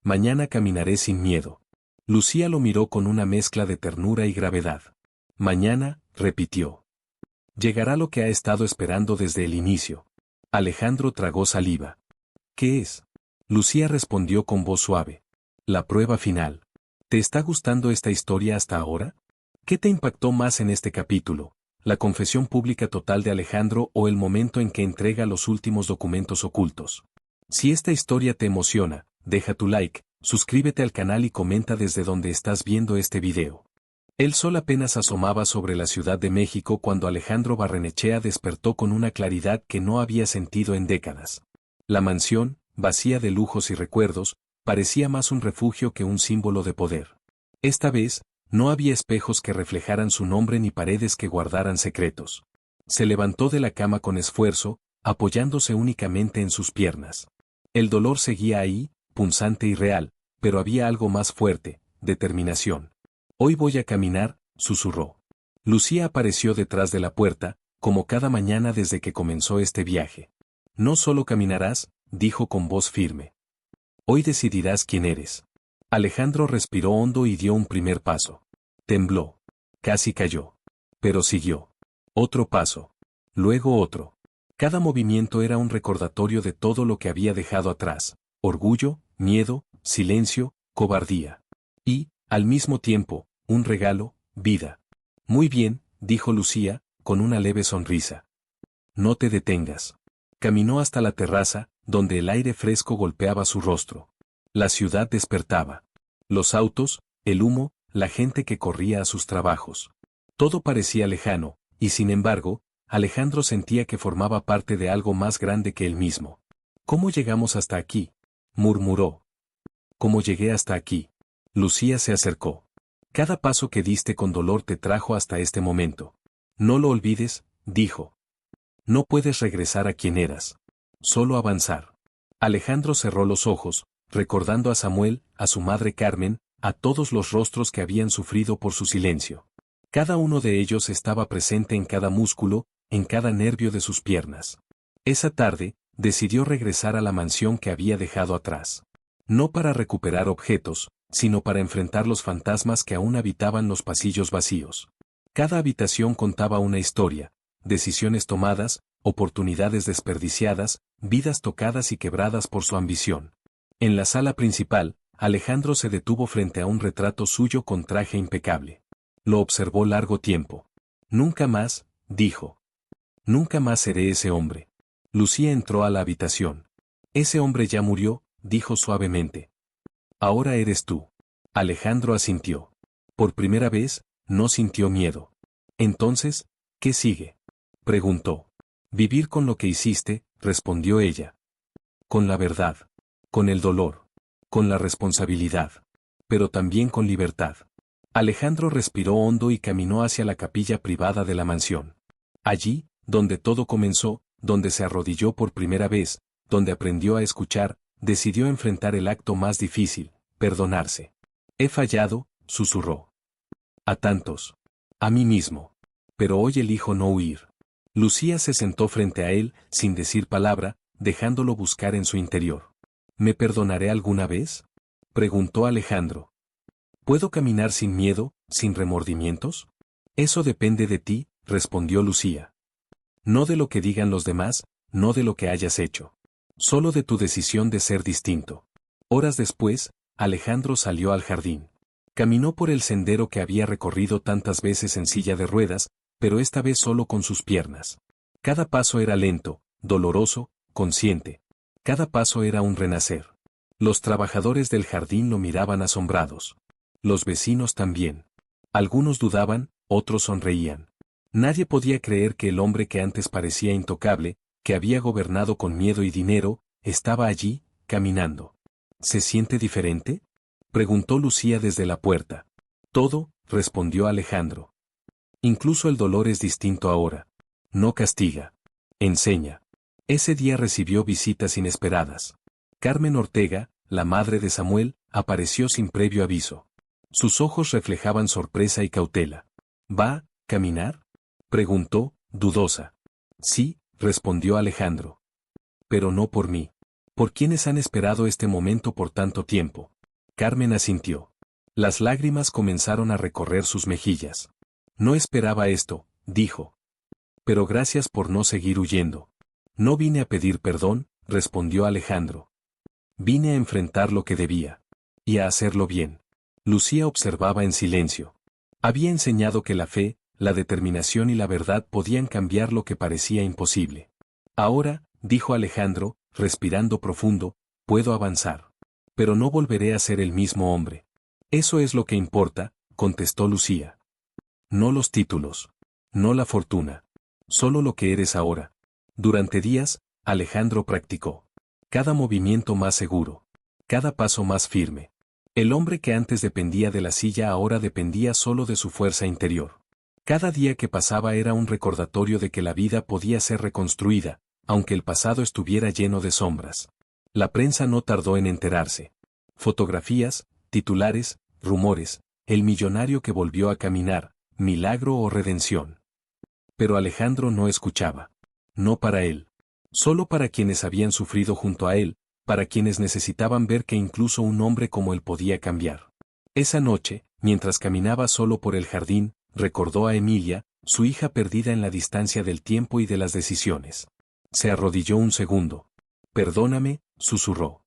[SPEAKER 1] Mañana caminaré sin miedo. Lucía lo miró con una mezcla de ternura y gravedad. Mañana, repitió. Llegará lo que ha estado esperando desde el inicio. Alejandro tragó saliva. ¿Qué es? Lucía respondió con voz suave. La prueba final. ¿Te está gustando esta historia hasta ahora? ¿Qué te impactó más en este capítulo? ¿La confesión pública total de Alejandro o el momento en que entrega los últimos documentos ocultos? Si esta historia te emociona, deja tu like, suscríbete al canal y comenta desde donde estás viendo este video. El sol apenas asomaba sobre la Ciudad de México cuando Alejandro Barrenechea despertó con una claridad que no había sentido en décadas. La mansión, vacía de lujos y recuerdos, parecía más un refugio que un símbolo de poder. Esta vez, no había espejos que reflejaran su nombre ni paredes que guardaran secretos. Se levantó de la cama con esfuerzo, apoyándose únicamente en sus piernas. El dolor seguía ahí, punzante y real, pero había algo más fuerte, determinación. Hoy voy a caminar, susurró. Lucía apareció detrás de la puerta, como cada mañana desde que comenzó este viaje. No solo caminarás, dijo con voz firme. Hoy decidirás quién eres. Alejandro respiró hondo y dio un primer paso. Tembló. Casi cayó. Pero siguió. Otro paso. Luego otro. Cada movimiento era un recordatorio de todo lo que había dejado atrás. Orgullo, miedo, silencio, cobardía. Y, al mismo tiempo, un regalo, vida. Muy bien, dijo Lucía, con una leve sonrisa. No te detengas. Caminó hasta la terraza, donde el aire fresco golpeaba su rostro. La ciudad despertaba. Los autos, el humo, la gente que corría a sus trabajos. Todo parecía lejano, y sin embargo, Alejandro sentía que formaba parte de algo más grande que él mismo. ¿Cómo llegamos hasta aquí? Murmuró. ¿Cómo llegué hasta aquí? Lucía se acercó. Cada paso que diste con dolor te trajo hasta este momento. No lo olvides, dijo. No puedes regresar a quien eras. Solo avanzar. Alejandro cerró los ojos, recordando a Samuel, a su madre Carmen, a todos los rostros que habían sufrido por su silencio. Cada uno de ellos estaba presente en cada músculo, en cada nervio de sus piernas. Esa tarde, decidió regresar a la mansión que había dejado atrás. No para recuperar objetos, sino para enfrentar los fantasmas que aún habitaban los pasillos vacíos. Cada habitación contaba una historia, decisiones tomadas, oportunidades desperdiciadas, vidas tocadas y quebradas por su ambición. En la sala principal, Alejandro se detuvo frente a un retrato suyo con traje impecable. Lo observó largo tiempo. Nunca más, dijo. Nunca más seré ese hombre. Lucía entró a la habitación. Ese hombre ya murió, dijo suavemente. Ahora eres tú. Alejandro asintió. Por primera vez, no sintió miedo. Entonces, ¿qué sigue? Preguntó. Vivir con lo que hiciste, respondió ella. Con la verdad. Con el dolor. Con la responsabilidad. Pero también con libertad. Alejandro respiró hondo y caminó hacia la capilla privada de la mansión. Allí, donde todo comenzó, donde se arrodilló por primera vez, donde aprendió a escuchar, decidió enfrentar el acto más difícil, perdonarse. He fallado, susurró. A tantos. A mí mismo. Pero hoy elijo no huir. Lucía se sentó frente a él, sin decir palabra, dejándolo buscar en su interior. ¿Me perdonaré alguna vez? Preguntó Alejandro. ¿Puedo caminar sin miedo, sin remordimientos? Eso depende de ti, respondió Lucía. No de lo que digan los demás, no de lo que hayas hecho. Solo de tu decisión de ser distinto. Horas después, Alejandro salió al jardín. Caminó por el sendero que había recorrido tantas veces en silla de ruedas, pero esta vez solo con sus piernas. Cada paso era lento, doloroso, consciente. Cada paso era un renacer. Los trabajadores del jardín lo miraban asombrados. Los vecinos también. Algunos dudaban, otros sonreían. Nadie podía creer que el hombre que antes parecía intocable, que había gobernado con miedo y dinero, estaba allí, caminando. ¿Se siente diferente?, preguntó Lucía desde la puerta. Todo, respondió Alejandro. Incluso el dolor es distinto ahora. No castiga. Enseña. Ese día recibió visitas inesperadas. Carmen Ortega, la madre de Samuel, apareció sin previo aviso. Sus ojos reflejaban sorpresa y cautela. ¿Va a caminar?, preguntó, dudosa. Sí, respondió Alejandro. Pero no por mí. ¿Por quienes han esperado este momento por tanto tiempo? Carmen asintió. Las lágrimas comenzaron a recorrer sus mejillas. No esperaba esto, dijo. Pero gracias por no seguir huyendo. No vine a pedir perdón, respondió Alejandro. Vine a enfrentar lo que debía. Y a hacerlo bien. Lucía observaba en silencio. Había enseñado que la fe, la determinación y la verdad podían cambiar lo que parecía imposible. Ahora, dijo Alejandro, respirando profundo, puedo avanzar. Pero no volveré a ser el mismo hombre. Eso es lo que importa, contestó Lucía. No los títulos. No la fortuna. Solo lo que eres ahora. Durante días, Alejandro practicó. Cada movimiento más seguro. Cada paso más firme. El hombre que antes dependía de la silla ahora dependía solo de su fuerza interior. Cada día que pasaba era un recordatorio de que la vida podía ser reconstruida, aunque el pasado estuviera lleno de sombras. La prensa no tardó en enterarse. Fotografías, titulares, rumores, el millonario que volvió a caminar, milagro o redención. Pero Alejandro no escuchaba. No para él. Solo para quienes habían sufrido junto a él, para quienes necesitaban ver que incluso un hombre como él podía cambiar. Esa noche, mientras caminaba solo por el jardín, recordó a Emilia, su hija perdida en la distancia del tiempo y de las decisiones. Se arrodilló un segundo. Perdóname, susurró.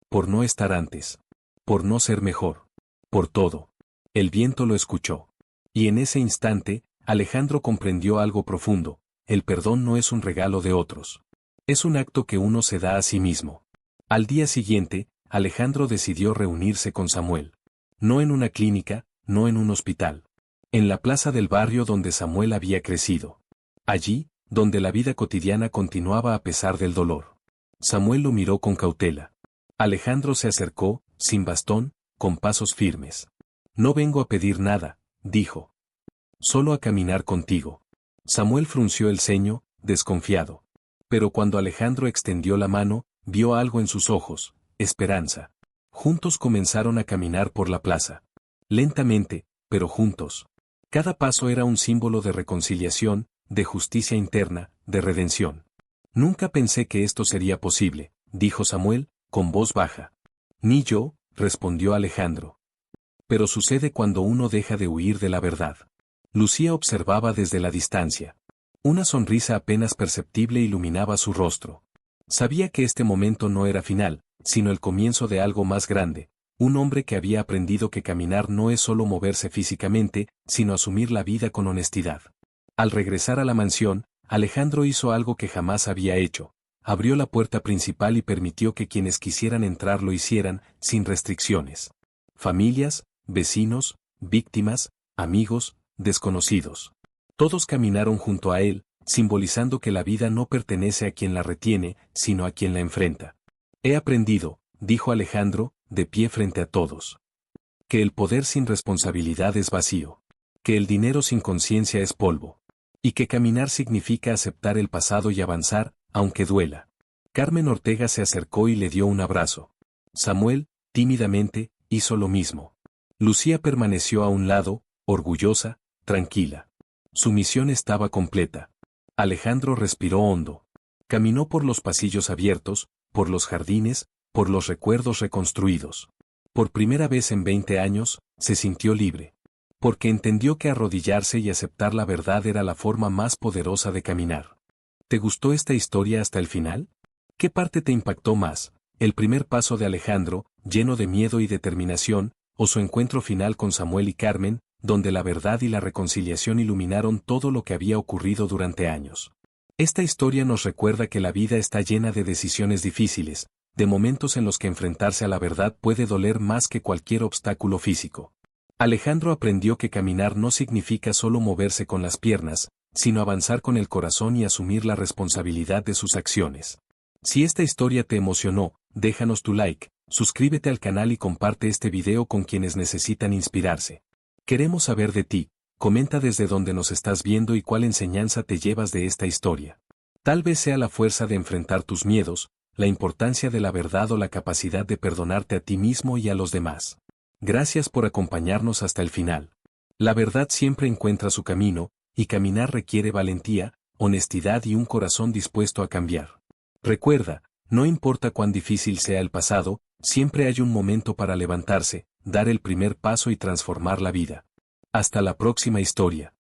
[SPEAKER 1] Por no estar antes. Por no ser mejor. Por todo. El viento lo escuchó. Y en ese instante, Alejandro comprendió algo profundo. El perdón no es un regalo de otros. Es un acto que uno se da a sí mismo. Al día siguiente, Alejandro decidió reunirse con Samuel. No en una clínica, no en un hospital. En la plaza del barrio donde Samuel había crecido. Allí, donde la vida cotidiana continuaba a pesar del dolor. Samuel lo miró con cautela. Alejandro se acercó, sin bastón, con pasos firmes. No vengo a pedir nada, dijo. Solo a caminar contigo. Samuel frunció el ceño, desconfiado. Pero cuando Alejandro extendió la mano, vio algo en sus ojos, esperanza. Juntos comenzaron a caminar por la plaza. Lentamente, pero juntos. Cada paso era un símbolo de reconciliación, de justicia interna, de redención. Nunca pensé que esto sería posible, dijo Samuel, con voz baja. Ni yo, respondió Alejandro. Pero sucede cuando uno deja de huir de la verdad. Lucía observaba desde la distancia. Una sonrisa apenas perceptible iluminaba su rostro. Sabía que este momento no era final, sino el comienzo de algo más grande. Un hombre que había aprendido que caminar no es solo moverse físicamente, sino asumir la vida con honestidad. Al regresar a la mansión, Alejandro hizo algo que jamás había hecho. Abrió la puerta principal y permitió que quienes quisieran entrar lo hicieran, sin restricciones. Familias, vecinos, víctimas, amigos, desconocidos. Todos caminaron junto a él, simbolizando que la vida no pertenece a quien la retiene, sino a quien la enfrenta. He aprendido, dijo Alejandro, de pie frente a todos. Que el poder sin responsabilidad es vacío. Que el dinero sin conciencia es polvo. Y que caminar significa aceptar el pasado y avanzar, aunque duela. Carmen Ortega se acercó y le dio un abrazo. Samuel, tímidamente, hizo lo mismo. Lucía permaneció a un lado, orgullosa, tranquila. Su misión estaba completa. Alejandro respiró hondo. Caminó por los pasillos abiertos, por los jardines, por los recuerdos reconstruidos. Por primera vez en 20 años, se sintió libre. Porque entendió que arrodillarse y aceptar la verdad era la forma más poderosa de caminar. ¿Te gustó esta historia hasta el final? ¿Qué parte te impactó más? ¿El primer paso de Alejandro, lleno de miedo y determinación, o su encuentro final con Samuel y Carmen, donde la verdad y la reconciliación iluminaron todo lo que había ocurrido durante años? Esta historia nos recuerda que la vida está llena de decisiones difíciles, de momentos en los que enfrentarse a la verdad puede doler más que cualquier obstáculo físico. Alejandro aprendió que caminar no significa solo moverse con las piernas, sino avanzar con el corazón y asumir la responsabilidad de sus acciones. Si esta historia te emocionó, déjanos tu like, suscríbete al canal y comparte este video con quienes necesitan inspirarse. Queremos saber de ti, comenta desde donde nos estás viendo y cuál enseñanza te llevas de esta historia. Tal vez sea la fuerza de enfrentar tus miedos, la importancia de la verdad o la capacidad de perdonarte a ti mismo y a los demás. Gracias por acompañarnos hasta el final. La verdad siempre encuentra su camino, y caminar requiere valentía, honestidad y un corazón dispuesto a cambiar. Recuerda, no importa cuán difícil sea el pasado, siempre hay un momento para levantarse, dar el primer paso y transformar la vida. Hasta la próxima historia.